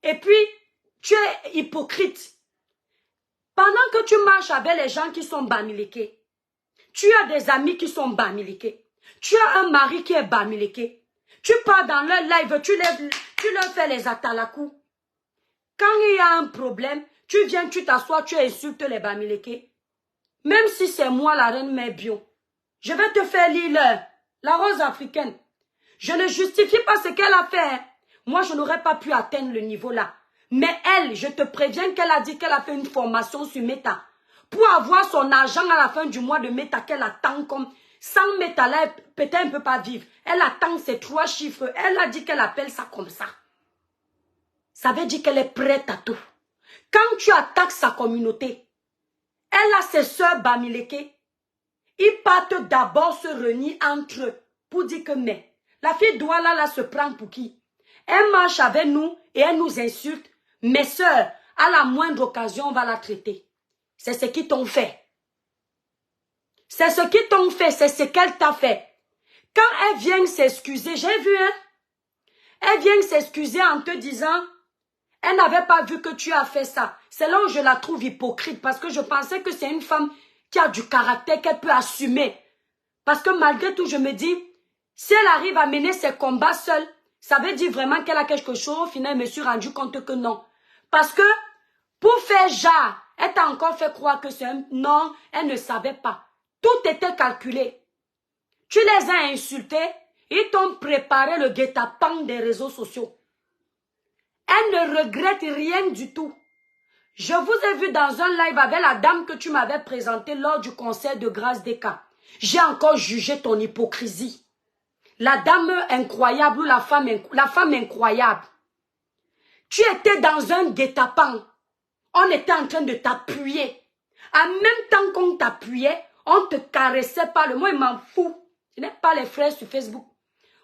et puis tu es hypocrite, pendant que tu marches avec les gens qui sont Bamileke, tu as des amis qui sont Bamileke, tu as un mari qui est Bamileke, tu pars dans leur live, tu leur fais les atalakou. Quand il y a un problème, tu viens, tu t'assois, tu insultes les Bamileke. Même si c'est moi la reine mère bio, je vais te faire lire la rose africaine. Je ne justifie pas ce qu'elle a fait. Moi, je n'aurais pas pu atteindre le niveau là. Mais elle, je te préviens qu'elle a dit qu'elle a fait une formation sur Meta. Pour avoir son argent à la fin du mois de Meta qu'elle attend comme... Sans Meta là, peut-être elle ne peut pas vivre. Elle attend ces 3 chiffres. Elle a dit qu'elle appelle ça comme ça. Ça veut dire qu'elle est prête à tout. Quand tu attaques sa communauté, elle a ses sœurs Bamileke. Ils partent d'abord se réunir entre eux pour dire que mais la fille Douala là se prend pour qui? Elle marche avec nous et elle nous insulte. Mes sœurs, à la moindre occasion, on va la traiter. C'est ce qu'ils t'ont fait. C'est ce qu'ils t'ont fait, c'est ce qu'elle t'a fait. Quand elle vient s'excuser, j'ai vu, hein? Elle vient s'excuser en te disant, elle n'avait pas vu que tu as fait ça. C'est là où je la trouve hypocrite parce que je pensais que c'est une femme qui a du caractère, qu'elle peut assumer. Parce que malgré tout, je me dis, si elle arrive à mener ses combats seule, ça veut dire vraiment qu'elle a quelque chose. Au final, je me suis rendu compte que non. Parce que, pour faire genre, elle t'a encore fait croire que c'est un... Non, elle ne savait pas. Tout était calculé. Tu les as insultés, ils t'ont préparé le guet-apens des réseaux sociaux. Elle ne regrette rien du tout. Je vous ai vu dans un live avec la dame que tu m'avais présentée lors du concert de Grâce des Cas. J'ai encore jugé ton hypocrisie. La dame incroyable ou la femme incroyable. Tu étais dans un guet-apens. On était en train de t'appuyer. En même temps qu'on t'appuyait, on te caressait par le mot, il m'en fout. Ce n'est pas les frères sur Facebook.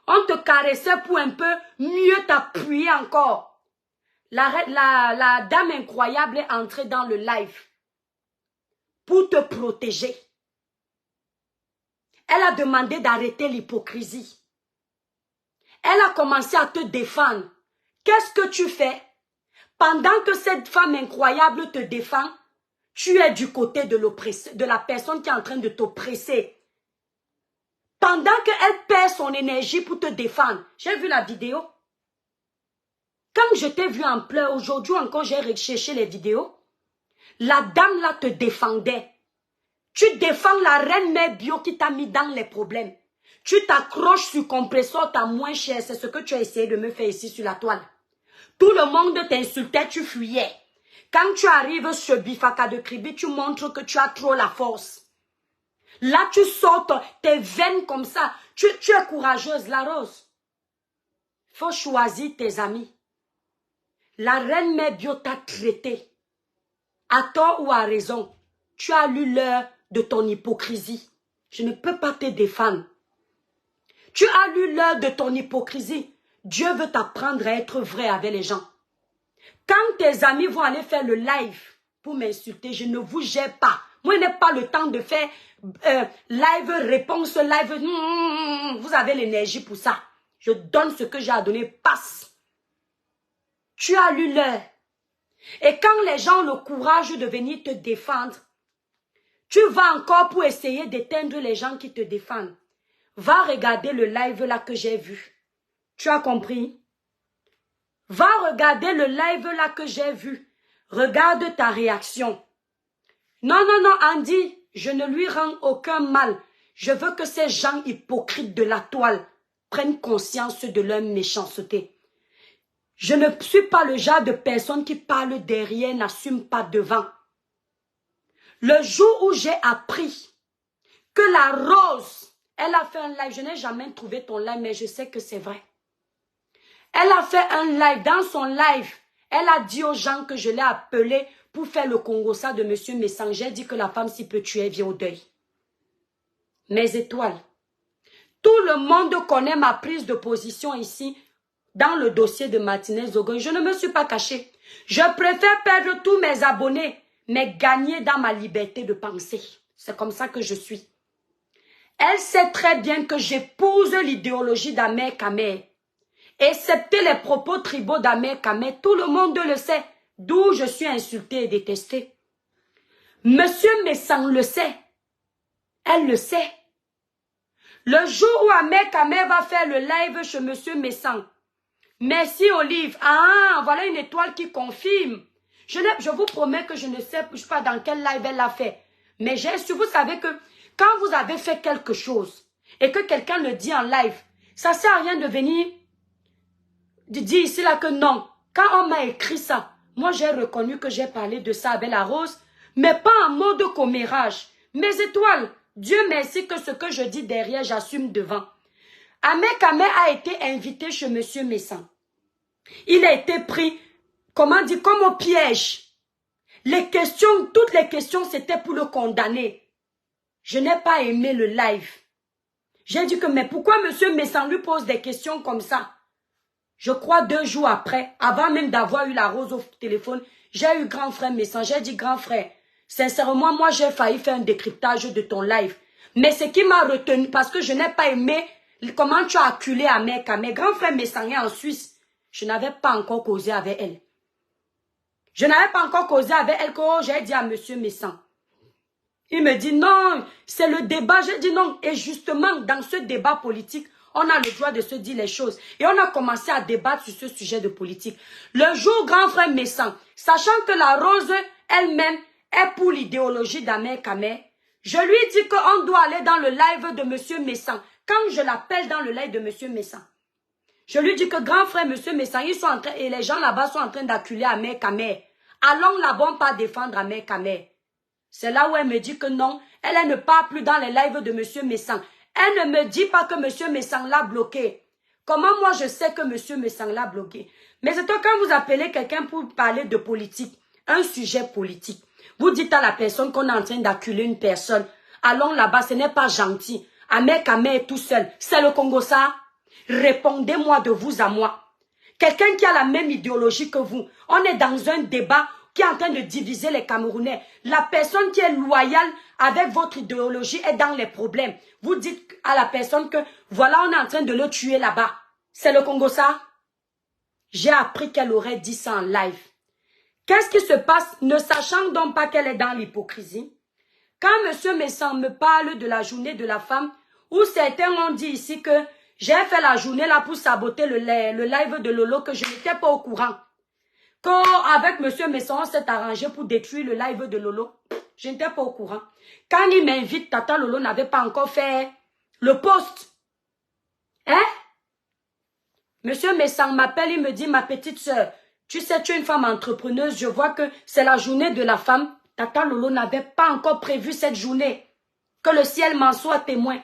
On te caressait pour un peu mieux t'appuyer encore. La dame incroyable est entrée dans le live pour te protéger. Elle a demandé d'arrêter l'hypocrisie. Elle a commencé à te défendre. Qu'est-ce que tu fais? Pendant que cette femme incroyable te défend, tu es du côté de la personne qui est en train de t'oppresser. Pendant qu'elle perd son énergie pour te défendre. J'ai vu la vidéo. Quand je t'ai vu en pleurs, aujourd'hui encore j'ai recherché les vidéos. La dame là te défendait. Tu défends la reine mère bio qui t'a mis dans les problèmes. Tu t'accroches sur compresseur, t'as moins cher. C'est ce que tu as essayé de me faire ici sur la toile. Tout le monde t'insultait, tu fuyais. Quand tu arrives sur Bifaka de Kribi, tu montres que tu as trop la force. Là, tu sortes tes veines comme ça. Tu es courageuse, la rose. Il faut choisir tes amis. La reine Mère Bio t'a traité. À tort ou à raison, tu as lu l'heure de ton hypocrisie. Je ne peux pas te défendre. Tu as lu l'heure de ton hypocrisie. Dieu veut t'apprendre à être vrai avec les gens. Quand tes amis vont aller faire le live pour m'insulter, je ne vous gère pas. Moi, je n'ai pas le temps de faire live, réponse, live. Vous avez l'énergie pour ça. Je donne ce que j'ai à donner. Passe. Tu as lu l'heure. Et quand les gens ont le courage de venir te défendre, tu vas encore pour essayer d'éteindre les gens qui te défendent. Va regarder le live là que j'ai vu. Tu as compris? Va regarder le live là que j'ai vu. Regarde ta réaction. Non, non, non, Andy, je ne lui rends aucun mal. Je veux que ces gens hypocrites de la toile prennent conscience de leur méchanceté. Je ne suis pas le genre de personne qui parle derrière, n'assume pas devant. Le jour où j'ai appris que la Rose, elle a fait un live, je n'ai jamais trouvé ton live, mais je sais que c'est vrai. Elle a fait un live, dans son live, elle a dit aux gens que je l'ai appelé pour faire le Congossa de M. Messang. J'ai dit que la femme s'y peut tuer, vient au deuil. Mes étoiles. Tout le monde connaît ma prise de position ici, dans le dossier de Martinez Zogoy. Je ne me suis pas cachée. Je préfère perdre tous mes abonnés, mais gagner dans ma liberté de penser. C'est comme ça que je suis. Elle sait très bien que j'épouse l'idéologie d'Ahmed Kamer. Excepté les propos tribaux d'Ahmed Kamer, tout le monde le sait, d'où je suis insultée et détestée. Monsieur Messang le sait. Elle le sait. Le jour où Ahmed Kamer va faire le live chez Monsieur Messang, merci Olive. Ah, voilà une étoile qui confirme. Je vous promets que je ne sais pas dans quel live elle l'a fait. Mais vous savez que quand vous avez fait quelque chose et que quelqu'un le dit en live, ça ne sert à rien de venir dire ici là que non. Quand on m'a écrit ça, moi j'ai reconnu que j'ai parlé de ça avec la Rose, mais pas en mode commérage. Mes étoiles, Dieu merci que ce que je dis derrière, j'assume devant. Ahmed Kamer a été invité chez Monsieur Messang. Il a été pris, comment dire, comme au piège. Les questions, toutes les questions, c'était pour le condamner. Je n'ai pas aimé le live. J'ai dit que, mais pourquoi Monsieur Messang lui pose des questions comme ça? Je crois 2 jours après, avant même d'avoir eu la Rose au téléphone, j'ai eu grand frère Messang. J'ai dit, grand frère, sincèrement, moi j'ai failli faire un décryptage de ton live. Mais ce qui m'a retenu, parce que je n'ai pas aimé comment tu as acculé Ahmed Kamer. Grand frère Messang est en Suisse. Je n'avais pas encore causé avec elle. Je n'avais pas encore causé avec elle que j'ai dit à Monsieur Messang. Il me dit non, c'est le débat. J'ai dit non. Et justement, dans ce débat politique, on a le droit de se dire les choses. Et on a commencé à débattre sur ce sujet de politique. Le jour, grand frère Messang, sachant que la Rose elle-même est pour l'idéologie d'Ahmed Kamer, je lui dis qu'on doit aller dans le live de Monsieur Messang. Quand je l'appelle dans le live de Monsieur Messang, je lui dis que grand frère Monsieur Messang, ils sont en train, et les gens là-bas sont en train d'acculer Ahmed Kamer. Allons là-bas pas défendre Ahmed Kamer. C'est là où elle me dit que non, elle ne part plus dans les lives de Monsieur Messang. Elle ne me dit pas que Monsieur Messang l'a bloqué. Comment moi je sais que Monsieur Messang l'a bloqué? Mais c'est quand vous appelez quelqu'un pour parler de politique, un sujet politique, vous dites à la personne qu'on est en train d'acculer une personne, allons là-bas, ce n'est pas gentil. Ahmed Kamer est tout seul. C'est le Congo ça? Répondez-moi de vous à moi. Quelqu'un qui a la même idéologie que vous. On est dans un débat qui est en train de diviser les Camerounais. La personne qui est loyale avec votre idéologie est dans les problèmes. Vous dites à la personne que voilà, on est en train de le tuer là-bas. C'est le Congo ça? J'ai appris qu'elle aurait dit ça en live. Qu'est-ce qui se passe, ne sachant donc pas qu'elle est dans l'hypocrisie? Quand M. Messang me parle de la journée de la femme, où certains ont dit ici que j'ai fait la journée là pour saboter le live de Lolo, que je n'étais pas au courant. Qu'avec M. Messang, on s'est arrangé pour détruire le live de Lolo. Je n'étais pas au courant. Quand il m'invite, Tata Lolo n'avait pas encore fait le post. Hein? M. Messang m'appelle, il me dit, ma petite soeur, tu sais, tu es une femme entrepreneuse, je vois que c'est la journée de la femme. Tata Lolo n'avait pas encore prévu cette journée. Que le ciel m'en soit témoin.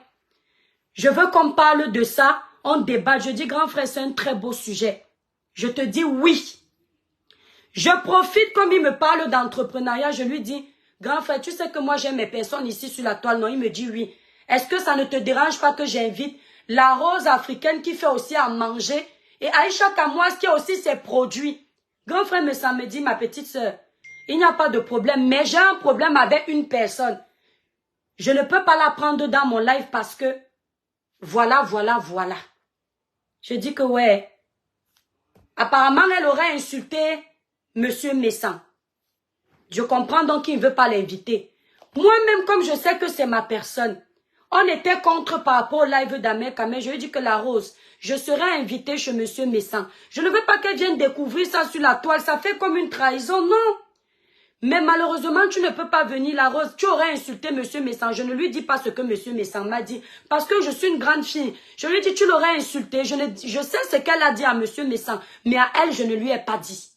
Je veux qu'on parle de ça, on débat. Je dis, grand frère, c'est un très beau sujet. Je te dis oui. Je profite comme il me parle d'entrepreneuriat, je lui dis, grand frère, tu sais que moi j'ai mes personnes ici sur la toile, non? Il me dit oui. Est-ce que ça ne te dérange pas que j'invite la rose africaine qui fait aussi à manger et Aïcha Kamoise qui a aussi ses produits? Grand frère me dit, ma petite soeur, il n'y a pas de problème, mais j'ai un problème avec une personne. Je ne peux pas la prendre dans mon live parce que voilà. Je dis que ouais. Apparemment, elle aurait insulté Monsieur Messan. Je comprends donc qu'il ne veut pas l'inviter. Moi-même, comme je sais que c'est ma personne, on était contre par rapport au live d'Ahmed Kamel. Je lui ai dit que la rose, je serai invitée chez Monsieur Messan. Je ne veux pas qu'elle vienne découvrir ça sur la toile. Ça fait comme une trahison, non. Mais malheureusement, tu ne peux pas venir, la rose. Tu aurais insulté Monsieur Messan. Je ne lui dis pas ce que Monsieur Messan m'a dit. Parce que je suis une grande fille. Je lui dis, tu l'aurais insulté. Je sais ce qu'elle a dit à Monsieur Messan. Mais à elle, je ne lui ai pas dit.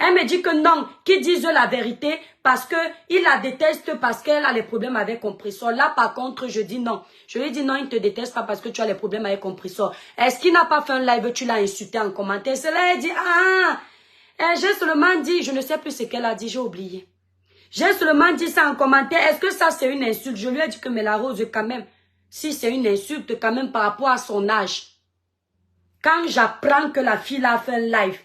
Elle me dit que non, qu'ils disent la vérité parce que il la déteste parce qu'elle a les problèmes avec compresseur. Là, par contre, je dis non. Je lui dis non, il ne te déteste pas parce que tu as les problèmes avec compresseur. Est-ce qu'il n'a pas fait un live, tu l'as insulté en commentaire? Cela, elle dit, ah, j'ai seulement dit, je ne sais plus ce qu'elle a dit, j'ai oublié. J'ai seulement dit ça en commentaire. Est-ce que ça, c'est une insulte? Je lui ai dit que, mais la rose, quand même, si c'est une insulte, quand même, par rapport à son âge. Quand j'apprends que la fille a fait un live,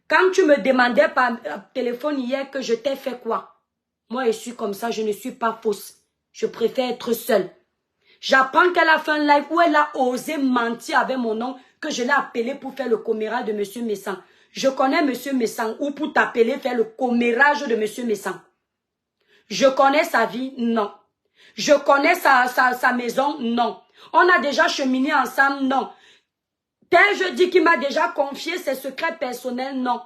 quand tu me demandais par téléphone hier que je t'ai fait quoi? Moi, je suis comme ça, je ne suis pas fausse. Je préfère être seule. J'apprends qu'elle a fait un live où elle a osé mentir avec mon nom, que je l'ai appelé pour faire le commérage de Monsieur Messan. Je connais Monsieur Messan ou pour t'appeler faire le commérage de Monsieur Messan. Je connais sa vie? Non. Je connais sa maison? Non. On a déjà cheminé ensemble? Non. Tel je dis qu'il m'a déjà confié ses secrets personnels? Non.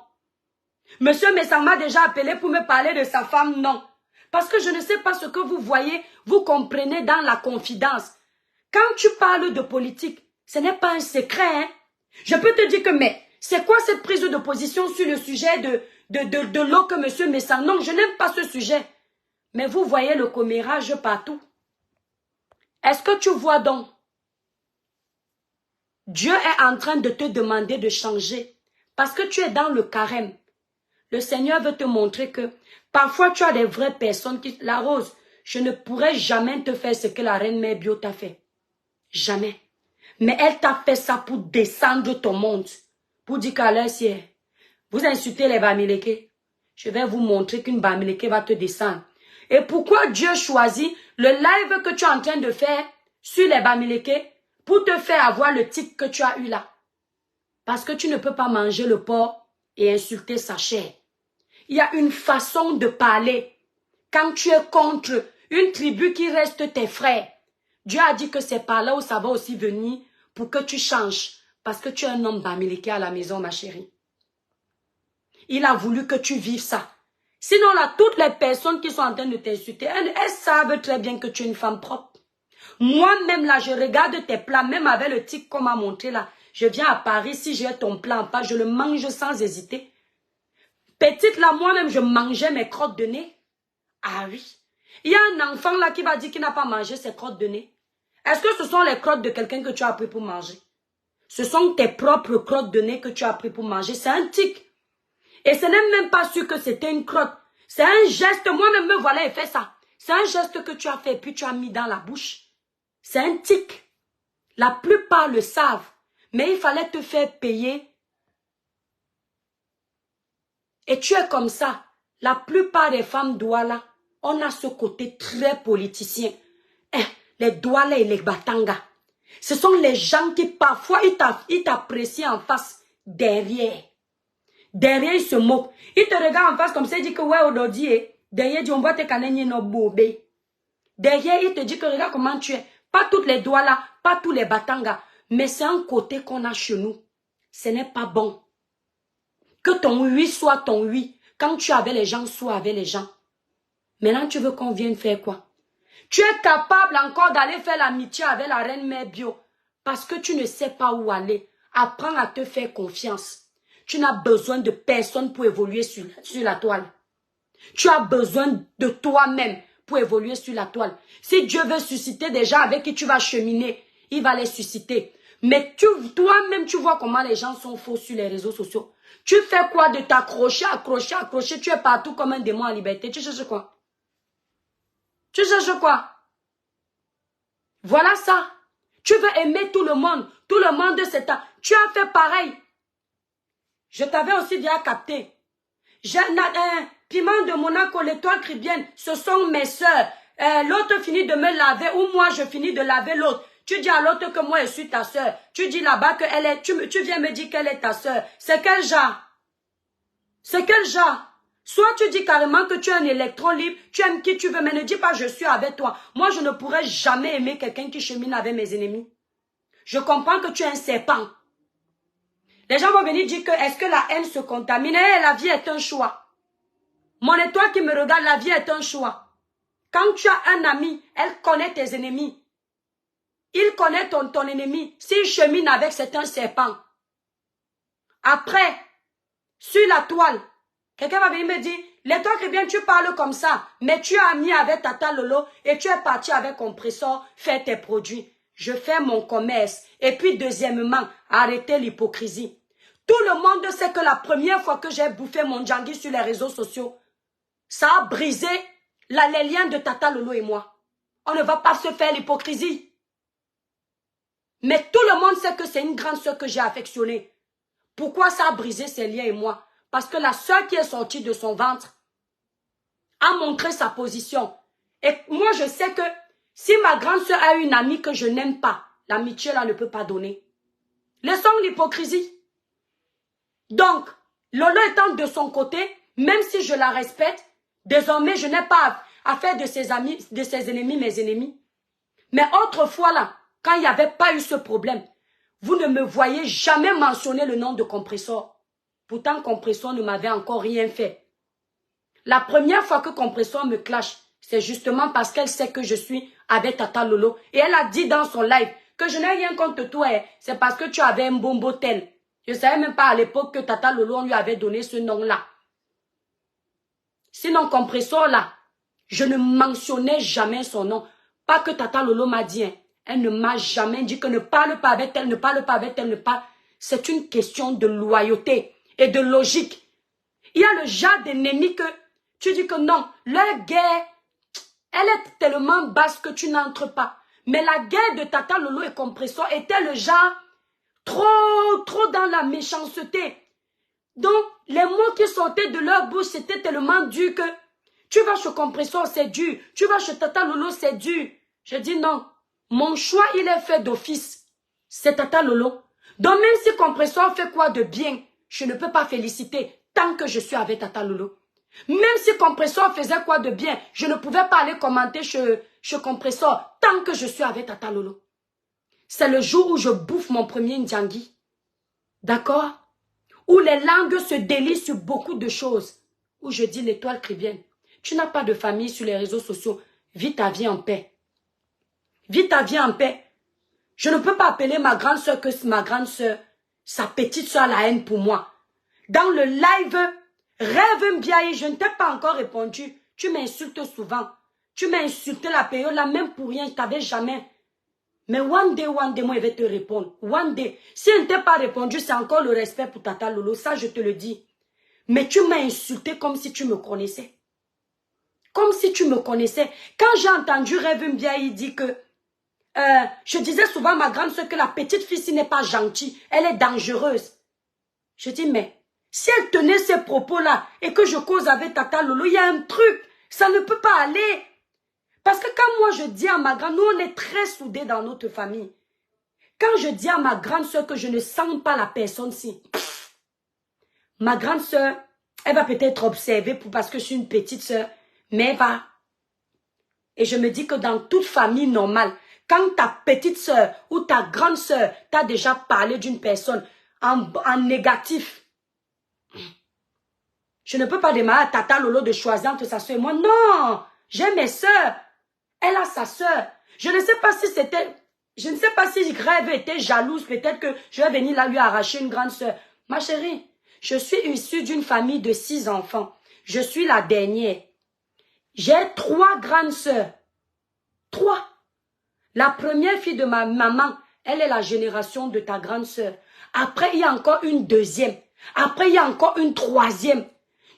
Monsieur Messan m'a déjà appelé pour me parler de sa femme? Non. Parce que je ne sais pas ce que vous voyez, vous comprenez dans la confidence. Quand tu parles de politique, ce n'est pas un secret. Hein? Je peux te dire que, mais c'est quoi cette prise de position sur le sujet de l'eau que Monsieur Messan? Non, je n'aime pas ce sujet. Mais vous voyez le commérage partout. Est-ce que tu vois donc? Dieu est en train de te demander de changer. Parce que tu es dans le carême. Le Seigneur veut te montrer que parfois tu as des vraies personnes qui... La rose, je ne pourrais jamais te faire ce que la reine Mère Bio t'a fait. Jamais. Mais elle t'a fait ça pour descendre ton monde. Pour dire qu'à l'heure, si vous insultez les Bamileke, je vais vous montrer qu'une Bamileke va te descendre. Et pourquoi Dieu choisit le live que tu es en train de faire sur les Bamileke pour te faire avoir le titre que tu as eu là? Parce que tu ne peux pas manger le porc et insulter sa chair. Il y a une façon de parler. Quand tu es contre une tribu qui reste tes frères, Dieu a dit que c'est par là où ça va aussi venir pour que tu changes. Parce que tu es un homme bamileke à la maison, ma chérie. Il a voulu que tu vives ça. Sinon, là, toutes les personnes qui sont en train de t'insulter, elles savent très bien que tu es une femme propre. Moi-même, là, je regarde tes plats, même avec le tic qu'on m'a montré, là. Je viens à Paris, si j'ai ton plat en pâte, je le mange sans hésiter. Petite, là, moi-même, je mangeais mes crottes de nez. Ah oui. Il y a un enfant, là, qui va dire qu'il n'a pas mangé ses crottes de nez. Est-ce que ce sont les crottes de quelqu'un que tu as appris pour manger? Ce sont tes propres crottes de nez que tu as appris pour manger. C'est un tic. Et ce n'est même pas sûr que c'était une crotte. C'est un geste. Moi-même, me voilà et fais ça. C'est un geste que tu as fait, puis tu as mis dans la bouche. C'est un tic. La plupart le savent. Mais il fallait te faire payer. Et tu es comme ça. La plupart des femmes douala, on a ce côté très politicien. Les douala et les batanga. Ce sont les gens qui parfois, ils t'apprécient en face, derrière. Derrière, ils se moquent. Ils te regardent en face comme ça, ils disent que ouais, aujourd'hui, derrière, ils disent on voit tes canets no bobé. Derrière, ils te disent que regarde comment tu es. Pas toutes les douala, pas tous les batanga. Mais c'est un côté qu'on a chez nous. Ce n'est pas bon. Que ton oui soit ton oui. Quand tu es avec les gens, sois avec les gens. Maintenant, tu veux qu'on vienne faire quoi? Tu es capable encore d'aller faire l'amitié avec la reine Mère Bio. Parce que tu ne sais pas où aller. Apprends à te faire confiance. Tu n'as besoin de personne pour évoluer sur la toile. Tu as besoin de toi-même pour évoluer sur la toile. Si Dieu veut susciter des gens avec qui tu vas cheminer, il va les susciter. Mais toi-même, tu vois comment les gens sont faux sur les réseaux sociaux. Tu fais quoi de t'accrocher, accrocher, accrocher? Tu es partout comme un démon en liberté. Tu cherches quoi? Tu cherches quoi? Voilà ça. Tu veux aimer tout le monde. Tout le monde c'est ta. Tu as fait pareil. Je t'avais aussi déjà capté. J'ai un piment de Monaco, l'étoile caribéenne. Ce sont mes soeurs. L'autre finit de me laver ou moi je finis de laver l'autre. Tu dis à l'autre que moi je suis ta soeur. Tu dis là-bas que elle est. Tu viens me dire qu'elle est ta soeur. C'est quel genre? C'est quel genre? Soit tu dis carrément que tu es un électron libre, tu aimes qui tu veux, mais ne dis pas je suis avec toi. Moi, je ne pourrais jamais aimer quelqu'un qui chemine avec mes ennemis. Je comprends que tu es un serpent. Les gens vont venir dire que est-ce que la haine se contamine? La vie est un choix. Mon étoile qui me regarde, la vie est un choix. Quand tu as un ami, elle connaît tes ennemis. Il connaît ton ennemi. S'il chemine avec, c'est un serpent. Après, sur la toile, quelqu'un va venir me dire, l'étoile que bien tu parles comme ça, mais tu as mis avec Tata Lolo et tu es parti avec Compressor faire tes produits. Je fais mon commerce. Et puis deuxièmement, arrêtez l'hypocrisie. Tout le monde sait que la première fois que j'ai bouffé mon Djangui sur les réseaux sociaux, ça a brisé les liens de Tata Lolo et moi. On ne va pas se faire l'hypocrisie. Mais tout le monde sait que c'est une grande soeur que j'ai affectionnée. Pourquoi ça a brisé ses liens et moi? Parce que la soeur qui est sortie de son ventre a montré sa position. Et moi, je sais que si ma grande soeur a une amie que je n'aime pas, l'amitié là ne peut pas donner. Laissons l'hypocrisie. Donc, Lolo étant de son côté, même si je la respecte, désormais, je n'ai pas à faire de ses amis, de ses ennemis mes ennemis. Mais autrefois là, quand il n'y avait pas eu ce problème, vous ne me voyez jamais mentionner le nom de Compressor. Pourtant, Compressor ne m'avait encore rien fait. La première fois que Compressor me clash, c'est justement parce qu'elle sait que je suis avec Tata Lolo. Et elle a dit dans son live que je n'ai rien contre toi. C'est parce que tu avais un bombo tel. Je ne savais même pas à l'époque que Tata Lolo, on lui avait donné ce nom-là. Sinon, Compressor là, je ne mentionnais jamais son nom. Pas que Tata Lolo m'a dit. Elle ne m'a jamais dit que ne parle pas avec elle, ne parle pas avec elle, ne parle. C'est une question de loyauté et de logique. Il y a le genre d'ennemi que tu dis que non, leur guerre, elle est tellement basse que tu n'entres pas. Mais la guerre de Tata Lolo et Compressor était le genre trop dans la méchanceté. Donc, les mots qui sortaient de leur bouche, c'était tellement dur que tu vas chez Compressor, c'est dur. Tu vas chez Tata Lolo, c'est dur. Je dis non. Mon choix, il est fait d'office. C'est Tata Lolo. Donc, même si Compressor fait quoi de bien, je ne peux pas féliciter tant que je suis avec Tata Lolo. Même si Compressor faisait quoi de bien, je ne pouvais pas aller commenter chez Compressor tant que je suis avec Tata Lolo. C'est le jour où je bouffe mon premier Ndjangui. D'accord? Où les langues se délient sur beaucoup de choses. Où je dis l'étoile caribéenne. Tu n'as pas de famille sur les réseaux sociaux. Vis ta vie en paix. Vis ta vie en paix. Je ne peux pas appeler ma grande soeur que ma grande soeur. Sa petite soeur a la haine pour moi. Dans le live, Rêve Mbiaye, je ne t'ai pas encore répondu. Tu m'insultes souvent. Tu m'as insulté la période là, même pour rien, je t'avais jamais. Mais one day, moi, je vais te répondre. One day. Si je ne t'ai pas répondu, c'est encore le respect pour Tata Lolo. Ça, je te le dis. Mais tu m'as insulté comme si tu me connaissais. Comme si tu me connaissais. Quand j'ai entendu Rêve Mbiaye dire que je disais souvent à ma grande soeur que la petite fille, si n'est pas gentille, elle est dangereuse. Je dis, mais si elle tenait ces propos-là et que je cause avec Tata Lolo, il y a un truc. Ça ne peut pas aller. Parce que quand moi je dis à ma grande, nous on est très soudés dans notre famille. Quand je dis à ma grande soeur que je ne sens pas la personne-ci, ma grande soeur, elle va peut-être observer parce que je suis une petite soeur, mais elle va. Et je me dis que dans toute famille normale, quand ta petite soeur ou ta grande soeur t'a déjà parlé d'une personne en négatif, je ne peux pas demander à Tata Lolo de choisir entre sa soeur et moi. Non, j'ai mes soeurs. Elle a sa soeur. Je ne sais pas si c'était... Je ne sais pas si Rêve était jalouse. Peut-être que je vais venir là lui arracher une grande soeur. Ma chérie, je suis issue d'une famille de 6 enfants. Je suis la dernière. J'ai 3 grandes soeurs. 3. La première fille de ma maman, Elle est la génération de ta grande sœur. Après, il y a encore une deuxième. Après, il y a encore une troisième.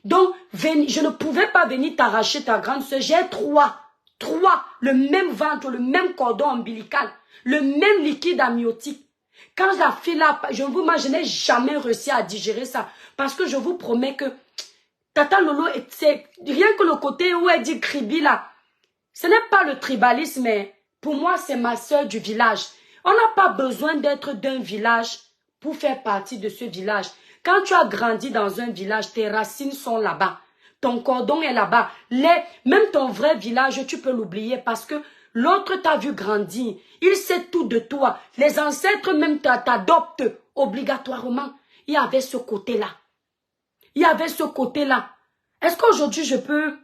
Donc, je ne pouvais pas venir t'arracher ta grande sœur. J'ai trois. Trois. Le même ventre, le même cordon ombilical. Le même liquide amniotique. Quand la fille là, je n'ai jamais réussi à digérer ça. Parce que je vous promets que Tata Lolo, c'est rien que le côté où elle dit Kribi là. Ce n'est pas le tribalisme, mais pour moi, c'est ma sœur du village. On n'a pas besoin d'être d'un village pour faire partie de ce village. Quand tu as grandi dans un village, tes racines sont là-bas. Ton cordon est là-bas. Même ton vrai village, tu peux l'oublier parce que l'autre t'a vu grandir. Il sait tout de toi. Les ancêtres même t'adoptent obligatoirement. Il y avait ce côté-là. Il y avait ce côté-là. Est-ce qu'aujourd'hui, je peux...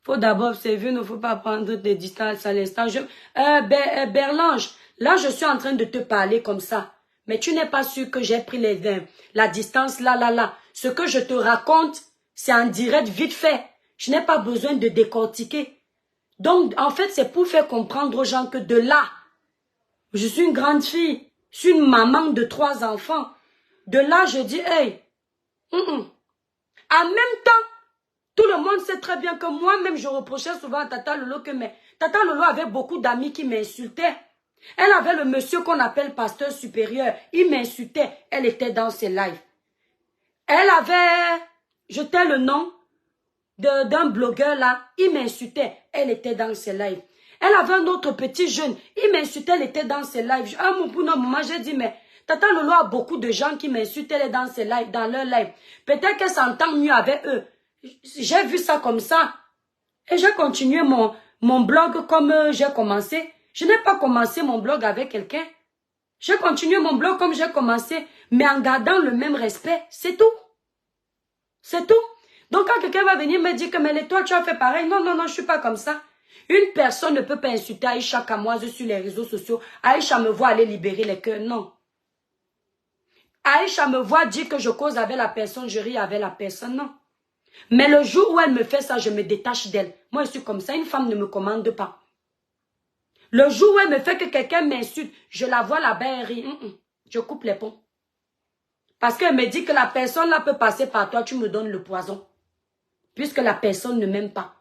Faut d'abord observer, il ne faut pas prendre des distances à l'instant. Berlange, là, je suis en train de te parler comme ça. Mais tu n'es pas sûr que j'ai pris la distance là. Ce que je te raconte, c'est en direct vite fait. Je n'ai pas besoin de décortiquer. Donc, en fait, c'est pour faire comprendre aux gens que de là, je suis une grande fille. Je suis une maman de 3 enfants. De là, je dis, hey, en même temps, tout le monde sait très bien que moi-même, je reprochais souvent à Tata Lolo que Tata Lolo avait beaucoup d'amis qui m'insultaient. Elle avait le monsieur qu'on appelle pasteur supérieur. Il m'insultait. Elle était dans ses lives. Elle avait, je tais le nom d'un blogueur là. Il m'insultait. Elle était dans ses lives. Elle avait un autre petit jeune. Il m'insultait. Elle était dans ses lives. Un moment, j'ai dit, mais Tata Lolo a beaucoup de gens qui m'insultent. Elle est dans ses lives, dans leur live. Peut-être qu'elle s'entend mieux avec eux. J'ai vu ça comme ça. Et j'ai continué mon blog comme j'ai commencé. Je n'ai pas commencé mon blog avec quelqu'un. J'ai continué mon blog comme j'ai commencé, mais en gardant le même respect. C'est tout. C'est tout. Donc quand quelqu'un va venir me dire que mais toi tu as fait pareil. Non, je ne suis pas comme ça. Une personne ne peut pas insulter Aïcha Kamoise sur les réseaux sociaux. Aïcha me voit aller libérer les cœurs. Non. Aïcha me voit dire que je cause avec la personne, je ris avec la personne. Non. Mais le jour où elle me fait ça, je me détache d'elle. Moi, je suis comme ça. Une femme ne me commande pas. Le jour où elle me fait que quelqu'un m'insulte, je la vois là-bas, elle rit. Je coupe les ponts. Parce qu'elle me dit que la personne là peut passer par toi, tu me donnes le poison. Puisque la personne ne m'aime pas.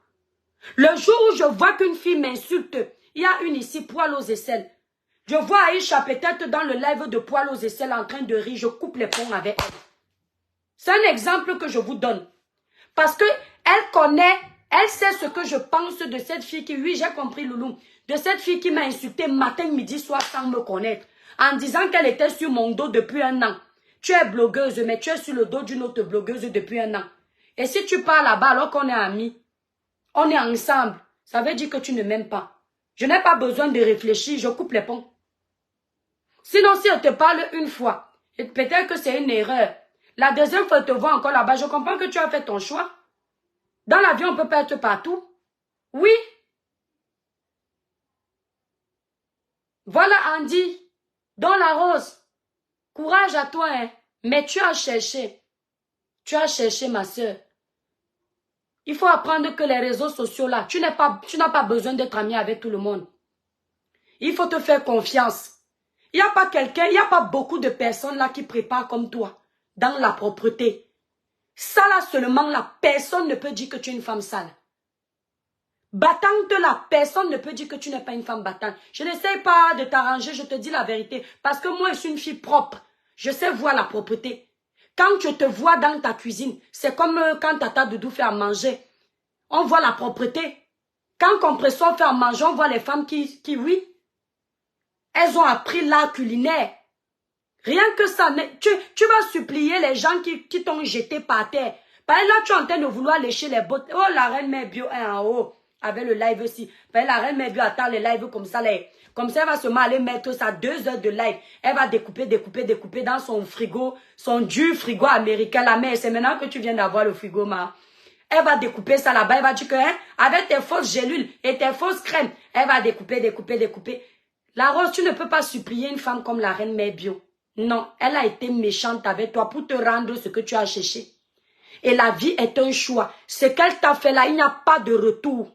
Le jour où je vois qu'une fille m'insulte, il y a une ici, poil aux aisselles. Je vois Aïcha peut-être dans le live de poil aux aisselles en train de rire, je coupe les ponts avec elle. C'est un exemple que je vous donne. Parce que elle connaît, elle sait ce que je pense de cette fille qui, oui, j'ai compris Loulou, de cette fille qui m'a insulté matin, midi, soir sans me connaître, en disant qu'elle était sur mon dos depuis 1 an. Tu es blogueuse, mais tu es sur le dos d'une autre blogueuse depuis 1 an. Et si tu pars là-bas alors qu'on est amis, on est ensemble, ça veut dire que tu ne m'aimes pas. Je n'ai pas besoin de réfléchir, je coupe les ponts. Sinon, si elle te parle une fois, peut-être que c'est une erreur. La deuxième fois, elle te voit encore là-bas. Je comprends que tu as fait ton choix. Dans l'avion, on peut pas être partout. Oui. Voilà Andy. Dans la rose. Courage à toi, hein. Mais tu as cherché. Tu as cherché, ma soeur. Il faut apprendre que les réseaux sociaux là, tu n'as pas besoin d'être ami avec tout le monde. Il faut te faire confiance. Il n'y a pas quelqu'un, il n'y a pas beaucoup de personnes là qui préparent comme toi. Dans la propreté. Ça là seulement, la personne ne peut dire que tu es une femme sale. Battante, la personne ne peut dire que tu n'es pas une femme battante. Je n'essaie pas de t'arranger, je te dis la vérité. Parce que moi, je suis une fille propre. Je sais voir la propreté. Quand je te vois dans ta cuisine, c'est comme quand Tata Doudou fait à manger. On voit la propreté. Quand Compression fait à manger, on voit les femmes qui oui, elles ont appris l'art culinaire. Rien que ça, tu vas supplier les gens qui t'ont jeté par terre. Par là, tu es en train de vouloir lécher les bottes. Oh, la reine Mère Bio est en haut. Avec le live aussi. Par la reine Mère Bio attend les lives comme ça. Comme ça, elle va seulement aller mettre ça 2 heures de live. Elle va découper dans son frigo. Son dur frigo américain. La mère, c'est maintenant que tu viens d'avoir le frigo, ma. Elle va découper ça là-bas. Elle va dire que, hein, avec tes fausses gélules et tes fausses crèmes, elle va découper. La Rose, tu ne peux pas supplier une femme comme la reine Mère Bio. Non, elle a été méchante avec toi pour te rendre ce que tu as cherché. Et la vie est un choix. Ce qu'elle t'a fait là, il n'y a pas de retour.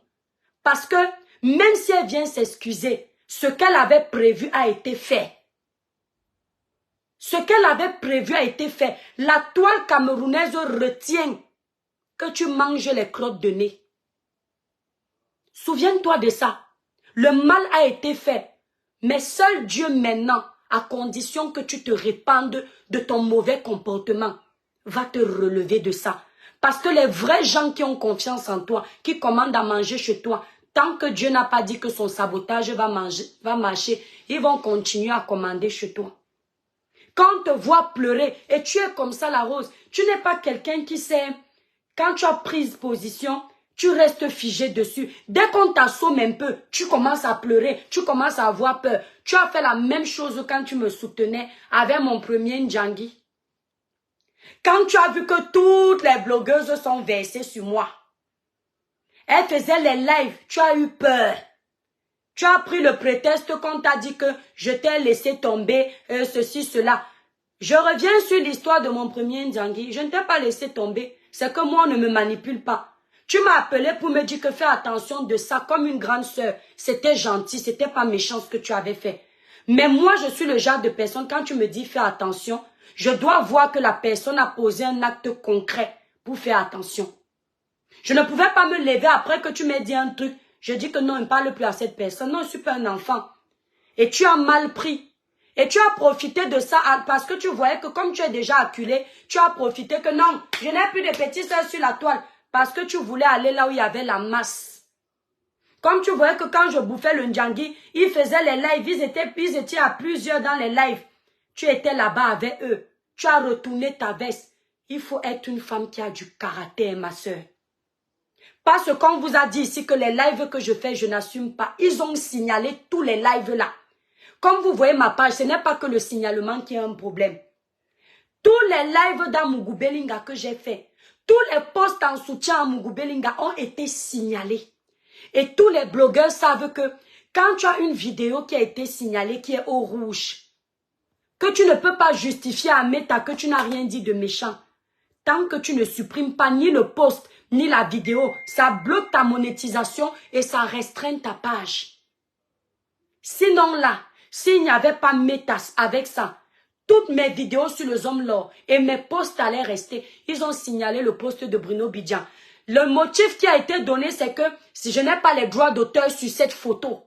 Parce que même si elle vient s'excuser, Ce qu'elle avait prévu a été fait. Ce qu'elle avait prévu a été fait. La toile camerounaise retient que tu manges les crottes de nez. Souviens-toi de ça. Le mal a été fait. Mais seul Dieu maintenant, à condition que tu te répandes de ton mauvais comportement, va te relever de ça. Parce que les vrais gens qui ont confiance en toi, qui commandent à manger chez toi, tant que Dieu n'a pas dit que son sabotage va marcher, ils vont continuer à commander chez toi. Quand on te voit pleurer, et tu es comme ça la rose, tu n'es pas quelqu'un qui sait, quand tu as pris position, tu restes figé dessus. Dès qu'on t'assomme un peu, tu commences à pleurer, tu commences à avoir peur. Tu as fait la même chose quand tu me soutenais avec mon premier Ndjangi. Quand tu as vu que toutes les blogueuses sont versées sur moi, elles faisaient les lives, tu as eu peur. Tu as pris le prétexte qu'on t'a dit que je t'ai laissé tomber, ceci, cela. Je reviens sur l'histoire de mon premier Ndjangi. Je ne t'ai pas laissé tomber. C'est que moi, on ne me manipule pas. Tu m'as appelé pour me dire que fais attention de ça comme une grande sœur. C'était gentil, c'était pas méchant ce que tu avais fait. Mais moi, je suis le genre de personne, quand tu me dis fais attention, je dois voir que la personne a posé un acte concret pour faire attention. Je ne pouvais pas me lever après que tu m'aies dit un truc. Je dis que non, ne parle plus à cette personne. Non, je ne suis pas un enfant. Et tu as mal pris. Et tu as profité de ça parce que tu voyais que comme tu es déjà acculé, tu as profité que non, je n'ai plus de petits soeurs sur la toile. Parce que tu voulais aller là où il y avait la masse. Comme tu voyais que quand je bouffais le Ndjangi, ils faisaient les lives, ils étaient à plusieurs dans les lives. Tu étais là-bas avec eux. Tu as retourné ta veste. Il faut être une femme qui a du caractère, ma soeur. Parce qu'on vous a dit ici que les lives que je fais, je n'assume pas. Ils ont signalé tous les lives là. Comme vous voyez ma page, ce n'est pas que le signalement qui est un problème. Tous les lives d'Amougou Belinga que j'ai fait, tous les posts en soutien à Amougou Belinga ont été signalés. Et tous les blogueurs savent que quand tu as une vidéo qui a été signalée, qui est au rouge, que tu ne peux pas justifier à Meta que tu n'as rien dit de méchant, tant que tu ne supprimes pas ni le post, ni la vidéo, ça bloque ta monétisation et ça restreint ta page. Sinon là, s'il n'y avait pas Meta avec ça, toutes mes vidéos sur les hommes l'or et mes posts allaient rester. Ils ont signalé le post de Bruno Bidjan. Le motif qui a été donné, c'est que si je n'ai pas les droits d'auteur sur cette photo,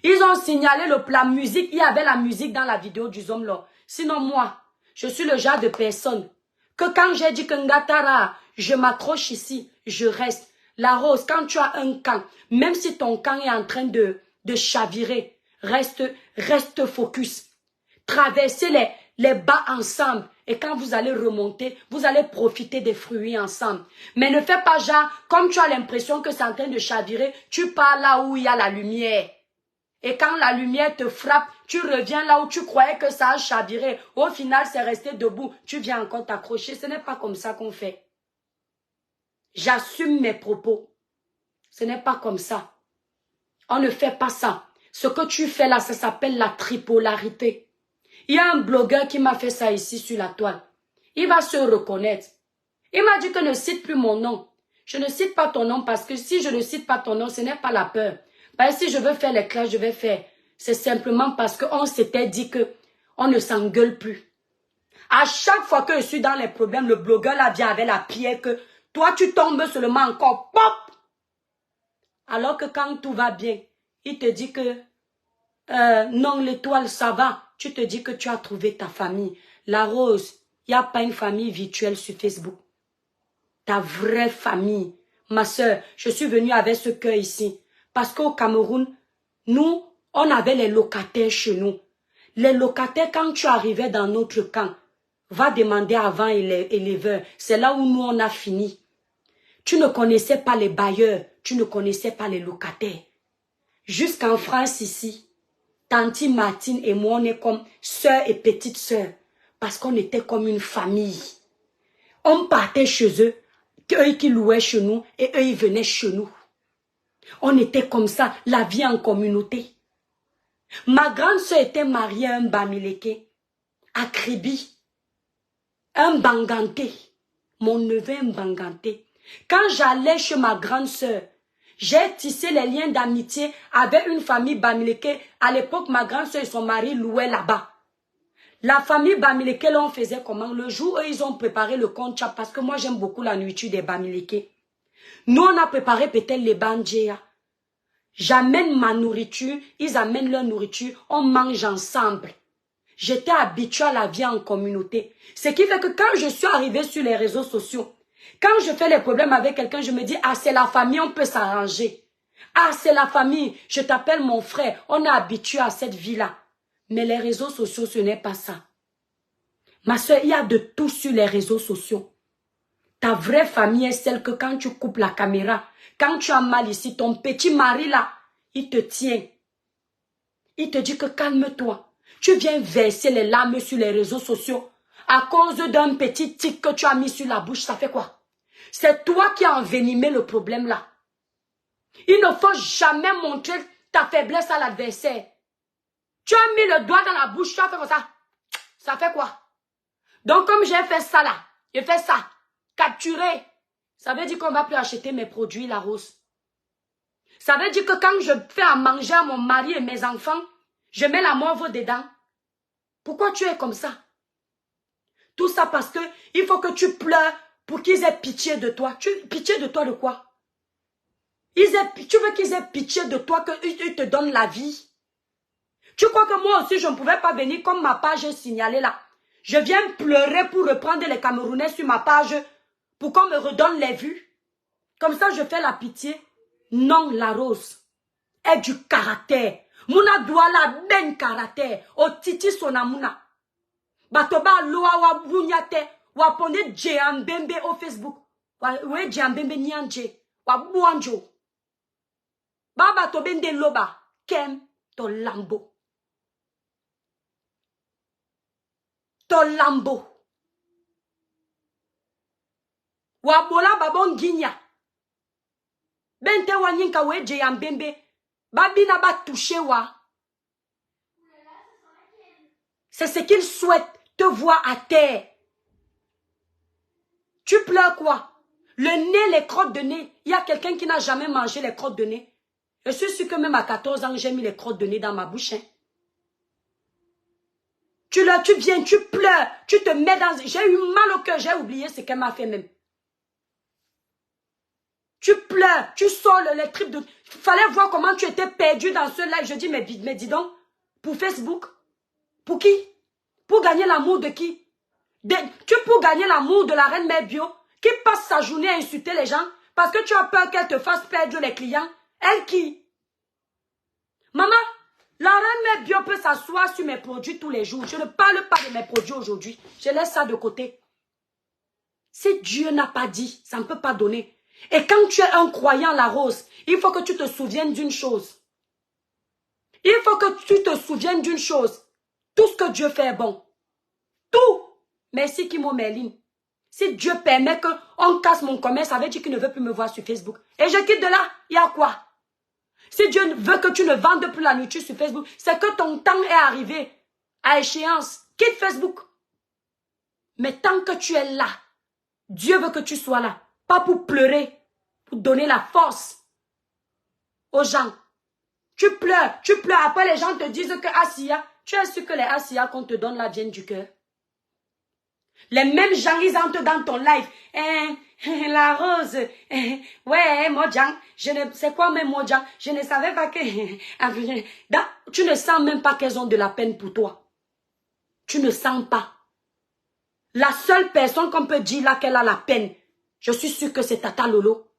ils ont signalé la musique. Il y avait la musique dans la vidéo du homme l'or. Sinon moi, je suis le genre de personne que quand j'ai dit que Ngatara, je m'accroche ici, je reste. La rose, quand tu as un camp, même si ton camp est en train de chavirer, reste focus. Traversez les bas ensemble. Et quand vous allez remonter, vous allez profiter des fruits ensemble. Mais ne fais pas genre, comme tu as l'impression que c'est en train de chavirer, tu pars là où il y a la lumière. Et quand la lumière te frappe, tu reviens là où tu croyais que ça a chaviré. Au final, c'est resté debout. Tu viens encore t'accrocher. Ce n'est pas comme ça qu'on fait. J'assume mes propos. Ce n'est pas comme ça. On ne fait pas ça. Ce que tu fais là, ça s'appelle la tripolarité. Il y a un blogueur qui m'a fait ça ici sur la toile. Il va se reconnaître. Il m'a dit que ne cite plus mon nom. Je ne cite pas ton nom parce que si je ne cite pas ton nom, ce n'est pas la peur. Parce que si je veux faire les classes, je vais faire. C'est simplement parce qu'on s'était dit que on ne s'engueule plus. À chaque fois que je suis dans les problèmes, le blogueur là vient avec la pierre que toi tu tombes seulement encore. Pop! Alors que quand tout va bien, il te dit que non, l'étoile, ça va. Tu te dis que tu as trouvé ta famille. La rose, il n'y a pas une famille virtuelle sur Facebook. Ta vraie famille. Ma soeur, je suis venue avec ce cœur ici. Parce qu'au Cameroun, nous, on avait les locataires chez nous. Les locataires, quand tu arrivais dans notre camp, va demander avant éleveur. C'est là où nous, on a fini. Tu ne connaissais pas les bailleurs. Tu ne connaissais pas les locataires. Jusqu'en France ici, Tanti Martine et moi, on est comme sœur et petite sœur. Parce qu'on était comme une famille. On partait chez eux, eux qui louaient chez nous, et eux ils venaient chez nous. On était comme ça, la vie en communauté. Ma grande sœur était mariée à un Bamileke, à Kribi, un Banganté. Mon neveu un Banganté. Quand j'allais chez ma grande sœur, J'ai tissé les liens d'amitié avec une famille Bamileke. À l'époque, ma grande soeur et son mari louaient là-bas. La famille Bamileke, là, on faisait comment? Le jour où ils ont préparé le concha, parce que moi, j'aime beaucoup la nourriture des Bamileke. Nous, on a préparé peut-être les bandjéa. J'amène ma nourriture, ils amènent leur nourriture, on mange ensemble. J'étais habituée à la vie en communauté. Ce qui fait que quand je suis arrivée sur les réseaux sociaux, quand je fais les problèmes avec quelqu'un, je me dis, ah, c'est la famille, on peut s'arranger. Ah, c'est la famille, je t'appelle mon frère, on est habitué à cette vie-là. Mais les réseaux sociaux, ce n'est pas ça. Ma soeur, il y a de tout sur les réseaux sociaux. Ta vraie famille est celle que quand tu coupes la caméra, quand tu as mal ici, ton petit mari là, il te tient. Il te dit que calme-toi. Tu viens verser les larmes sur les réseaux sociaux. À cause d'un petit tic que tu as mis sur la bouche, ça fait quoi? C'est toi qui as envenimé le problème là. Il ne faut jamais montrer ta faiblesse à l'adversaire. Tu as mis le doigt dans la bouche, tu as fait comme ça. Ça fait quoi? Donc comme j'ai fait ça là, j'ai fait ça. Capturé. Ça veut dire qu'on ne va plus acheter mes produits, la rose. Ça veut dire que quand je fais à manger à mon mari et mes enfants, je mets la morve dedans. Pourquoi tu es comme ça? Tout ça parce que il faut que tu pleures pour qu'ils aient pitié de toi. Pitié de toi de quoi? Tu veux qu'ils aient pitié de toi, qu'ils te donnent la vie? Tu crois que moi aussi je ne pouvais pas venir comme ma page est signalée là? Je viens pleurer pour reprendre les Camerounais sur ma page pour qu'on me redonne les vues. Comme ça je fais la pitié. Non, la rose est du caractère. Mouna doit la ben caractère. O titi sonamuna. Batoba loa wa bunyate. Wa pone Djambembe au Facebook. Wa Djambembe nyanje. Wa buanjo. Baba to bende loba. Kem to lambo. To lambo. Wa bola babon ginya. Bente wa nyinka we Djambembe. Babina ba touché wa. C'est ce qu'il souhaite, te voir à terre. Tu pleures quoi? Le nez, les crottes de nez. Il y a quelqu'un qui n'a jamais mangé les crottes de nez. Je suis sûre que même à 14 ans, j'ai mis les crottes de nez dans ma bouche. Hein. Tu viens, tu pleures, tu te mets dans... J'ai eu mal au cœur, j'ai oublié ce qu'elle m'a fait même. Tu pleures, tu sors les tripes de... Il fallait voir comment tu étais perdu dans ce live. Je dis, mais dis donc, pour Facebook, pour qui? Pour gagner l'amour de qui? Pour gagner l'amour de la reine mère bio, qui passe sa journée à insulter les gens, parce que tu as peur qu'elle te fasse perdre les clients. Elle qui? Maman, la reine mère bio peut s'asseoir sur mes produits tous les jours. Je ne parle pas de mes produits aujourd'hui. Je laisse ça de côté. Si Dieu n'a pas dit, ça ne peut pas donner. Et quand tu es un croyant, la rose, il faut que tu te souviennes d'une chose. Il faut que tu te souviennes d'une chose. Tout ce que Dieu fait est bon. Tout. Merci Kimo Merlin. Si Dieu permet qu'on casse mon commerce, ça veut dire qu'il ne veut plus me voir sur Facebook. Et je quitte de là, il y a quoi? Si Dieu veut que tu ne vendes plus la nourriture sur Facebook, c'est que ton temps est arrivé à échéance. Quitte Facebook. Mais tant que tu es là, Dieu veut que tu sois là. Pas pour pleurer, pour donner la force aux gens. Tu pleures. Après les gens te disent que Assia, tu es sûr que les Assia qu'on te donne là viennent du cœur. Les mêmes gens, ils entrent dans ton live. La rose. Ouais, Mojang. C'est quoi même Mojang? Je ne savais pas que... Tu ne sens même pas qu'elles ont de la peine pour toi. Tu ne sens pas. La seule personne qu'on peut dire là qu'elle a la peine, je suis sûre que c'est Tata Lolo.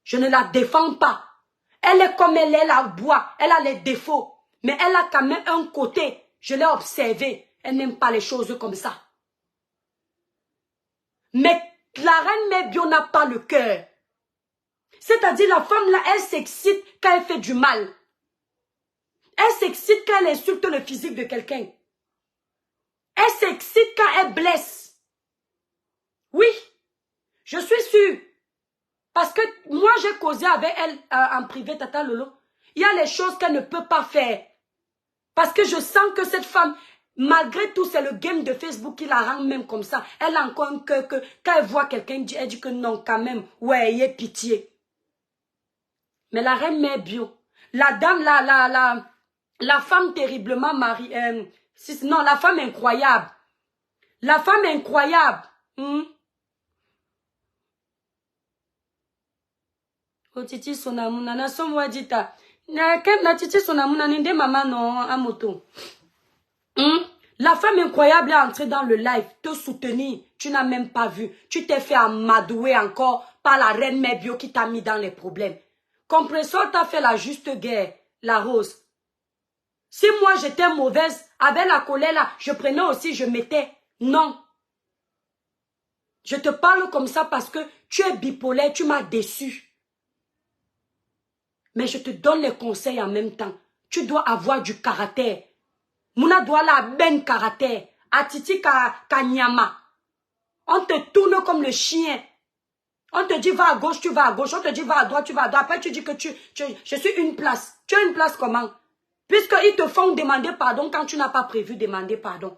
Je ne la défends pas. Elle est comme elle est, la bois. Elle a les défauts. Mais elle a quand même un côté. Je l'ai observé. Elle n'aime pas les choses comme ça. Mais la reine mère bio n'a pas le cœur. C'est-à-dire la femme là, elle s'excite quand elle fait du mal. Elle s'excite quand elle insulte le physique de quelqu'un. Elle s'excite quand elle blesse. Oui, je suis sûre. Parce que moi j'ai causé avec elle en privé, Tata Lolo. Il y a les choses qu'elle ne peut pas faire. Parce que je sens que cette femme... Malgré tout, c'est le game de Facebook qui la rend même comme ça. Elle a encore un cœur que... Quand elle voit quelqu'un, elle dit que non, quand même. Ouais, ayez pitié. Mais la reine mère bio, la dame, la femme terriblement mariée, non, la femme incroyable. La femme incroyable. O titi sonamuna na somo adita. Na titi sonamuna ninde maman non à moto. La femme incroyable est entrée dans le live, te soutenir. Tu n'as même pas vu. Tu t'es fait amadouer encore par la reine mère bio qui t'a mis dans les problèmes. Compressor t'a fait la juste guerre, la rose. Si moi j'étais mauvaise, avec la colère là, je prenais aussi, je mettais. Non. Je te parle comme ça parce que tu es bipolaire, tu m'as déçu. Mais je te donne les conseils en même temps. Tu dois avoir du caractère. Mouna doit la ben caractère. Atiti ka nyama. On te tourne comme le chien. On te dit va à gauche, tu vas à gauche. On te dit va à droite, tu vas à droite. Après tu dis que je suis une place. Tu as une place comment? Puisqu'ils te font demander pardon quand tu n'as pas prévu demander pardon.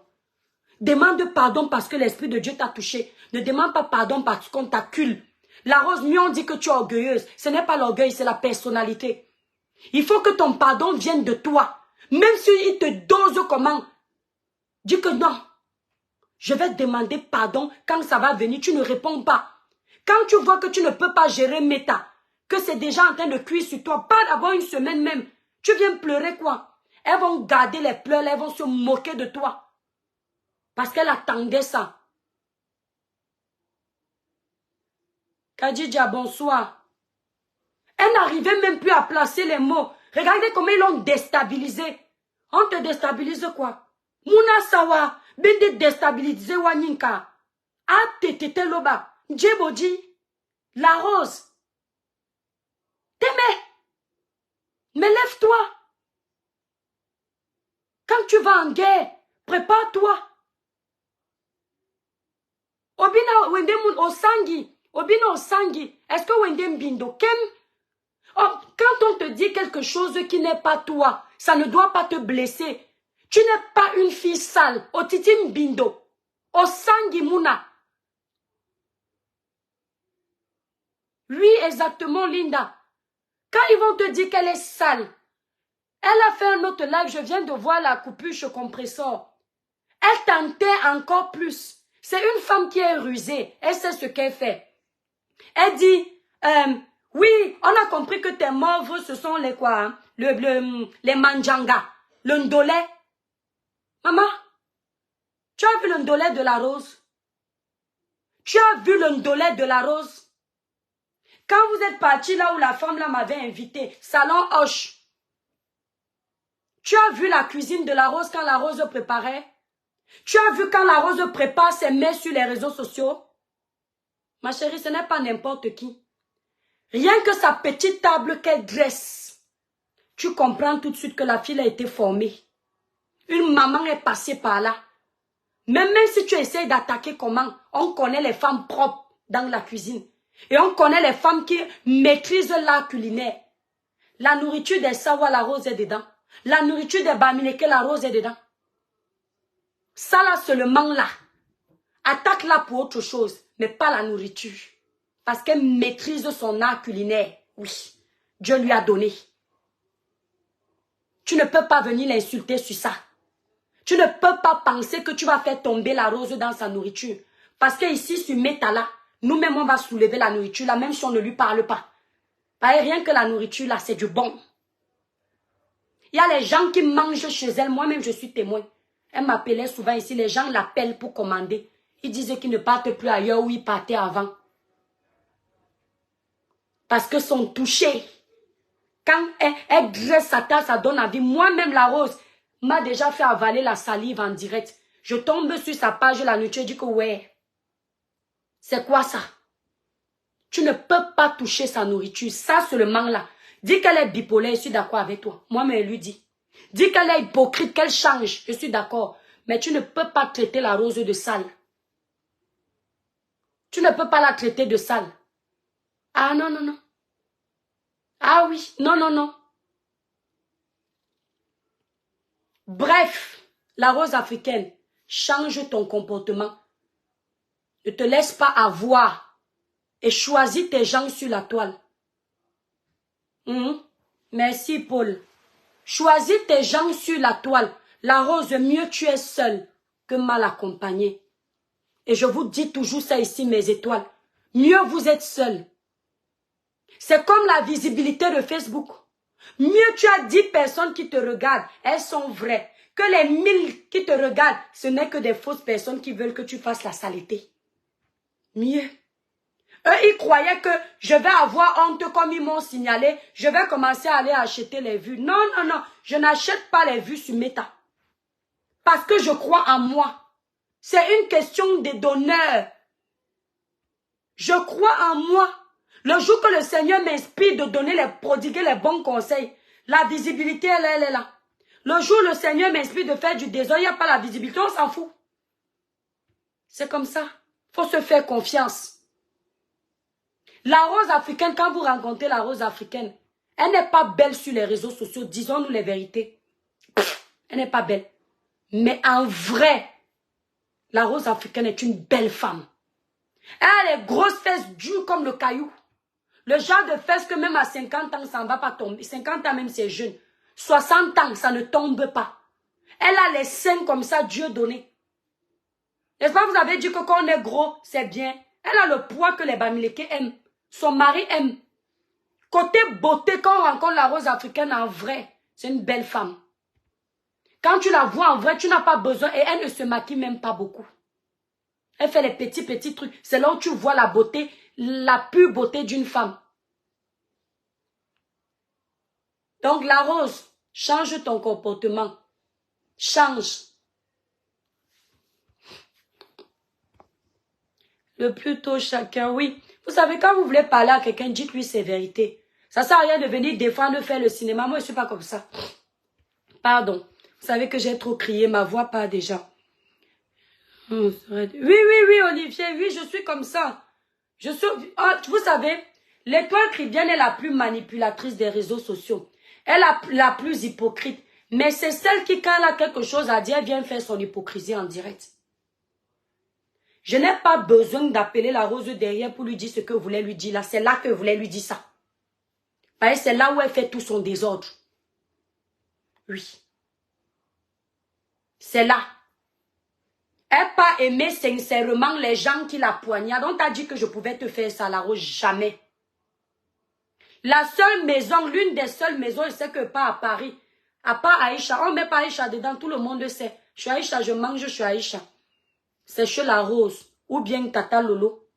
Demande pardon parce que l'Esprit de Dieu t'a touché. Ne demande pas pardon parce qu'on t'accule. La rose, mieux on dit que tu es orgueilleuse. Ce n'est pas l'orgueil, c'est la personnalité. Il faut que ton pardon vienne de toi. Même s'il te dose comment. Dis que non. Je vais te demander pardon quand ça va venir. Tu ne réponds pas. Quand tu vois que tu ne peux pas gérer méta, que c'est déjà en train de cuire sur toi, pas d'abord une semaine même, tu viens pleurer quoi? Elles vont garder les pleurs, elles vont se moquer de toi. Parce qu'elle attendait ça. Kadidja, bonsoir. Elle n'arrivait même plus à placer les mots. Regardez comment ils l'ont déstabilisé. On te déstabilise quoi? Mouna sawa, bende déstabilisé waninka. Ah, tete loba. Djebodi, la rose. T'aimais. Mais lève-toi. Quand tu vas en guerre, prépare-toi. Obina wende moun osangi. Obina osangi. Est-ce que wende mbindo kem? Oh, quand on te dit quelque chose qui n'est pas toi, ça ne doit pas te blesser. Tu n'es pas une fille sale. Otiti mbindo. Osangi muna. Oui, exactement, Linda. Quand ils vont te dire qu'elle est sale, elle a fait un autre live, je viens de voir la coupuche compresseur. Elle tentait encore plus. C'est une femme qui est rusée. Elle sait ce qu'elle fait. Elle dit, oui, on a compris que tes mauves, ce sont les quoi, hein? Les manjanga, le ndolé. Maman, tu as vu le ndolé de la rose? Tu as vu le ndolé de la rose? Quand vous êtes parti là où la femme là m'avait invité, salon Hoche, tu as vu la cuisine de la rose quand la rose préparait? Tu as vu quand la rose prépare ses mets sur les réseaux sociaux? Ma chérie, ce n'est pas n'importe qui. Rien que sa petite table qu'elle dresse, tu comprends tout de suite que la fille a été formée. Une maman est passée par là. Même si tu essayes d'attaquer comment, on connaît les femmes propres dans la cuisine. Et on connaît les femmes qui maîtrisent l'art culinaire. La nourriture des sawa, la rose est dedans. La nourriture des bamineke, la rose est dedans. Ça là seulement là. Attaque-la pour autre chose, mais pas la nourriture. Parce qu'elle maîtrise son art culinaire. Oui, Dieu lui a donné. Tu ne peux pas venir l'insulter sur ça. Tu ne peux pas penser que tu vas faire tomber la rose dans sa nourriture. Parce que ici, sur Métala, nous-mêmes, on va soulever la nourriture là, même si on ne lui parle pas. Rien que la nourriture là, c'est du bon. Il y a les gens qui mangent chez elle. Moi-même, je suis témoin. Elle m'appelait souvent ici. Les gens l'appellent pour commander. Ils disaient qu'ils ne partent plus ailleurs où ils partaient avant. Parce que sont touchés. Quand elle graisse sa tasse, ça donne envie. Moi-même, la rose m'a déjà fait avaler la salive en direct. Je tombe sur sa page la nuit. Je dis que ouais. C'est quoi ça? Tu ne peux pas toucher sa nourriture. Ça seulement là. Dis qu'elle est bipolaire, je suis d'accord avec toi. Moi-même, elle lui dit. Dis qu'elle est hypocrite, qu'elle change. Je suis d'accord. Mais tu ne peux pas traiter la rose de sale. Tu ne peux pas la traiter de sale. Ah non, non, non. Ah oui, non, non, non. Bref, la rose africaine, change ton comportement. Ne te laisse pas avoir et choisis tes gens sur la toile. Merci, Paul. Choisis tes gens sur la toile. La rose, mieux tu es seul que mal accompagné. Et je vous dis toujours ça ici, mes étoiles. Mieux vous êtes seul. C'est comme la visibilité de Facebook. Mieux tu as 10 personnes qui te regardent, elles sont vraies. Que les 1000 qui te regardent, ce n'est que des fausses personnes qui veulent que tu fasses la saleté. Mieux. Eux, ils croyaient que je vais avoir honte comme ils m'ont signalé. Je vais commencer à aller acheter les vues. Non, non, non. Je n'achète pas les vues sur Meta. Parce que je crois en moi. C'est une question d'honneur. Je crois en moi. Le jour que le Seigneur m'inspire de donner prodiguer les bons conseils, la visibilité, elle est là. Le jour où le Seigneur m'inspire de faire du désordre, il n'y a pas la visibilité, on s'en fout. C'est comme ça. Il faut se faire confiance. La rose africaine, quand vous rencontrez la rose africaine, elle n'est pas belle sur les réseaux sociaux, disons-nous les vérités. Elle n'est pas belle. Mais en vrai, la rose africaine est une belle femme. Elle a les grosses fesses dures comme le caillou. Le genre de fesses que même à 50 ans, ça ne va pas tomber. 50 ans même, c'est jeune. 60 ans, ça ne tombe pas. Elle a les seins comme ça, Dieu donné. N'est-ce pas, vous avez dit que quand on est gros, c'est bien. Elle a le poids que les Bamileke aiment. Son mari aime. Côté beauté, quand on rencontre la rose africaine en vrai, c'est une belle femme. Quand tu la vois en vrai, tu n'as pas besoin et elle ne se maquille même pas beaucoup. Elle fait les petits trucs. C'est là où tu vois la beauté, la pure beauté d'une femme. Donc la rose, change ton comportement. Change. Le plus tôt chacun, oui. Vous savez, quand vous voulez parler à quelqu'un, dites-lui ses vérités. Ça ne sert à rien de venir défendre, faire le cinéma. Moi, je ne suis pas comme ça. Pardon. Vous savez que j'ai trop crié, ma voix part déjà. Oui, Olivier, oui, je suis comme ça. Je suis, vous savez, l'étoile chrétienne est la plus manipulatrice des réseaux sociaux. Elle est la plus hypocrite. Mais c'est celle qui, quand elle a quelque chose à dire, elle vient faire son hypocrisie en direct. Je n'ai pas besoin d'appeler la rose derrière pour lui dire ce que vous voulez lui dire là. C'est là que vous voulez lui dire ça. Parce que c'est là où elle fait tout son désordre. Oui. C'est là. Elle n'a pas aimé sincèrement les gens qui la poignardent. On t'a dit que je pouvais te faire ça, la rose. Jamais. La seule maison, l'une des seules maisons, je sais que pas à Paris. À part Aïcha. On ne met pas Aïcha dedans, tout le monde sait. Je suis Aïcha, je mange, je suis Aïcha. C'est chez la rose. Ou bien Tata Lolo.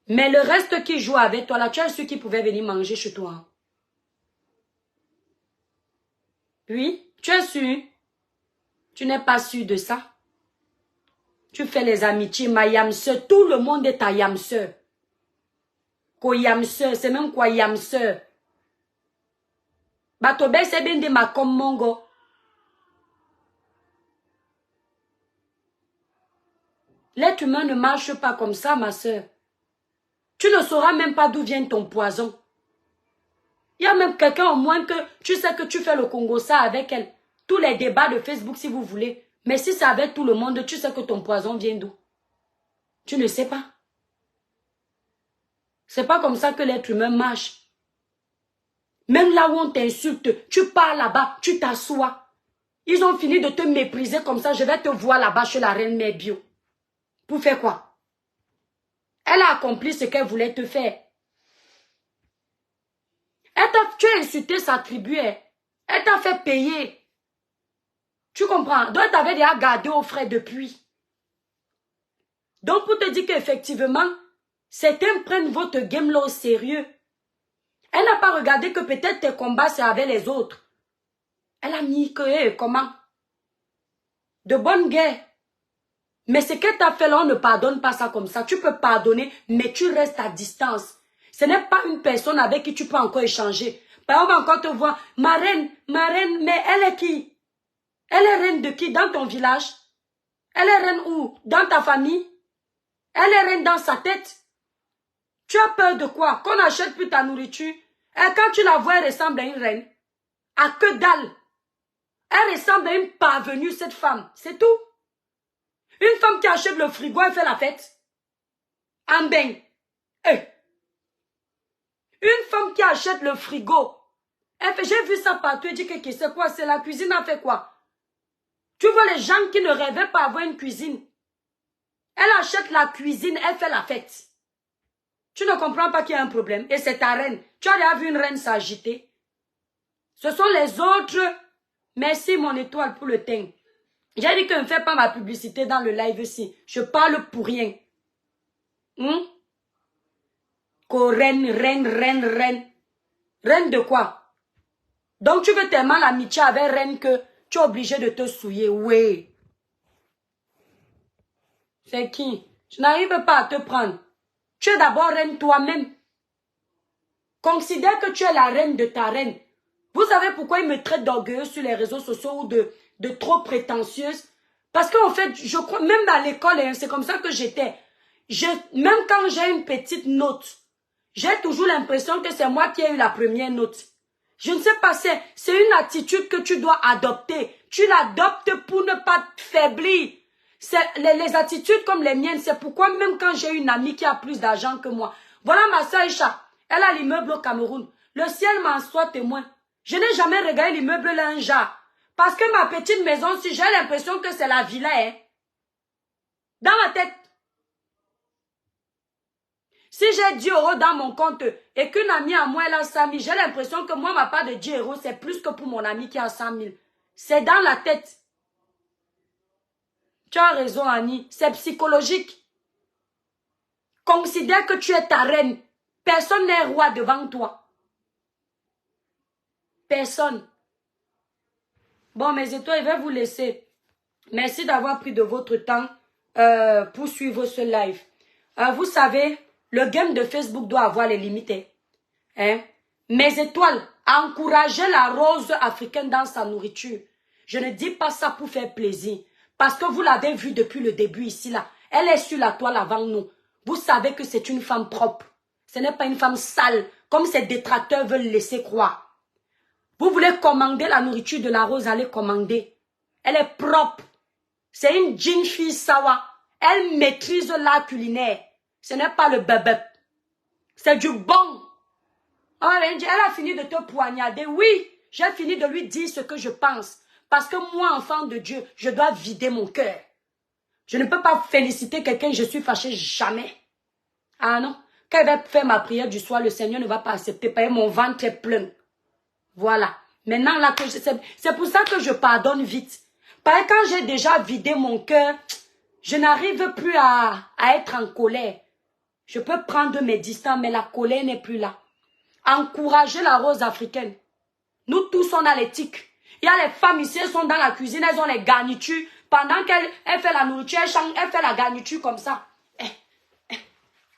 Mais le reste qui joue avec toi, là, tu as ceux qui pouvaient venir manger chez toi. Oui, tu es sûr? Tu n'es pas sûr de ça? Tu fais les amitiés, ma yamseur. Tout le monde est ta yamseur. Ko yamseur, c'est même quoi yamseur. Batobe, c'est bien de ma comme mongo. L'être humain ne marche pas comme ça, ma soeur. Tu ne sauras même pas d'où vient ton poison. Il y a même quelqu'un au moins que tu sais que tu fais le Congo ça avec elle. Tous les débats de Facebook si vous voulez. Mais si c'est avec tout le monde, tu sais que ton poison vient d'où? Tu ne sais pas. C'est pas comme ça que l'être humain marche. Même là où on t'insulte, tu pars là-bas, tu t'assois. Ils ont fini de te mépriser comme ça, je vais te voir là-bas chez la reine mère bio. Pour faire quoi? Elle a accompli ce qu'elle voulait te faire. Tu as insulté sa tribu. Elle t'a fait payer. Tu comprends? Donc, elle t'avait déjà gardé aux frais depuis. Donc, pour te dire qu'effectivement, certains prennent votre game là au sérieux. Elle n'a pas regardé que peut-être tes combats, c'est avec les autres. Elle a mis que, comment? De bonne guerre. Mais ce qu'elle t'a fait là, on ne pardonne pas ça comme ça. Tu peux pardonner, mais tu restes à distance. Ce n'est pas une personne avec qui tu peux encore échanger. Par exemple, encore te voir, ma reine, mais elle est qui? Elle est reine de qui? Dans ton village? Elle est reine où? Dans ta famille? Elle est reine dans sa tête? Tu as peur de quoi? Qu'on n'achète plus ta nourriture? Et quand tu la vois, elle ressemble à une reine. À que dalle. Elle ressemble à une parvenue, cette femme. C'est tout. Une femme qui achète le frigo, elle fait la fête. En bain. Une femme qui achète le frigo. J'ai vu ça partout. Elle dit que c'est quoi? C'est la cuisine a fait quoi? Tu vois les gens qui ne rêvaient pas avoir une cuisine. Elle achète la cuisine, elle fait la fête. Tu ne comprends pas qu'il y a un problème. Et c'est ta reine. Tu as déjà vu une reine s'agiter? Ce sont les autres. Merci mon étoile pour le teint. J'ai dit que ne fais pas ma publicité dans le live ici. Je parle pour rien. Reine. Reine de quoi? Donc tu veux tellement l'amitié avec reine que tu es obligé de te souiller. Oui. C'est qui? Je n'arrive pas à te prendre. Tu es d'abord reine toi-même. Considère que tu es la reine de ta reine. Vous savez pourquoi ils me traitent d'orgueilleuse sur les réseaux sociaux ou de trop prétentieuse? Parce qu'en fait, je crois, même à l'école, c'est comme ça que j'étais. Même quand j'ai une petite note, j'ai toujours l'impression que c'est moi qui ai eu la première note. Je ne sais pas, c'est une attitude que tu dois adopter. Tu l'adoptes pour ne pas te faiblir. Les attitudes comme les miennes, c'est pourquoi même quand j'ai une amie qui a plus d'argent que moi. Voilà ma soeur Isha, elle a l'immeuble au Cameroun. Le ciel m'en soit témoin. Je n'ai jamais regardé l'immeuble là un genre. Parce que ma petite maison, si j'ai l'impression que c'est la villa, hein. Dans ma tête. Si j'ai 10 € dans mon compte et qu'une amie à moi elle a 100 000, j'ai l'impression que moi ma part de 10 € c'est plus que pour mon ami qui a 100 000. C'est dans la tête. Tu as raison Annie, c'est psychologique. Considère que tu es ta reine. Personne n'est roi devant toi. Personne. Bon mes étoiles, je vais vous laisser. Merci d'avoir pris de votre temps pour suivre ce live. Vous savez, le game de Facebook doit avoir les limites. Hein? Mes étoiles, encouragez la rose africaine dans sa nourriture. Je ne dis pas ça pour faire plaisir. Parce que vous l'avez vu depuis le début ici, là. Elle est sur la toile avant nous. Vous savez que c'est une femme propre. Ce n'est pas une femme sale, comme ces détracteurs veulent laisser croire. Vous voulez commander la nourriture de la rose, allez commander. Elle est propre. C'est une jeune fille sawa. Elle maîtrise l'art culinaire. Ce n'est pas le bebep. C'est du bon. Elle a fini de te poignarder. Oui, j'ai fini de lui dire ce que je pense. Parce que moi, enfant de Dieu, je dois vider mon cœur. Je ne peux pas féliciter quelqu'un, je suis fâché jamais. Ah non. Quand elle va faire ma prière du soir, le Seigneur ne va pas accepter. Parce que mon ventre est plein. Voilà. Maintenant, là, c'est pour ça que je pardonne vite. Parce que quand j'ai déjà vidé mon cœur, je n'arrive plus à être en colère. Je peux prendre mes distances, mais la colère n'est plus là. Encouragez la rose africaine. Nous tous, on a l'éthique. Il y a les femmes ici, elles sont dans la cuisine, elles ont les garnitures. Pendant qu'elle fait la nourriture, elle fait la garniture comme ça.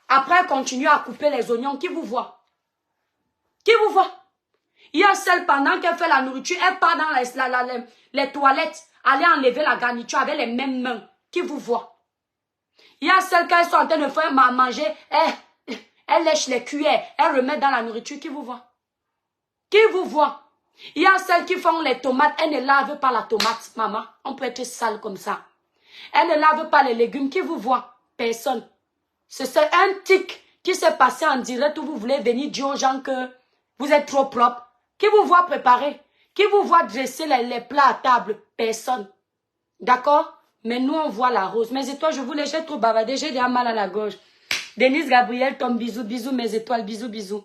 Après, elle continue à couper les oignons. Qui vous voit? Qui vous voit? Il y a celle, pendant qu'elle fait la nourriture, elle part dans les toilettes, aller enlever la garniture avec les mêmes mains. Qui vous voit? Il y a celle qui est en train de faire manger, elle lèche les cuillères, elle remet dans la nourriture. Qui vous voit? Qui vous voit? Il y a celles qui font les tomates, elles ne lavent pas la tomate, maman. On peut être sale comme ça. Elles ne lavent pas les légumes. Qui vous voit? Personne. C'est un tic qui s'est passé en direct où vous voulez venir dire aux gens que vous êtes trop propre. Qui vous voit préparer? Qui vous voit dresser les plats à table? Personne. D'accord? Mais nous, on voit la rose. Mes étoiles, je vous laisse trop bavader. J'ai déjà mal à la gorge. Denise Gabriel, Tom, bisous, bisous, mes étoiles, bisous, bisous.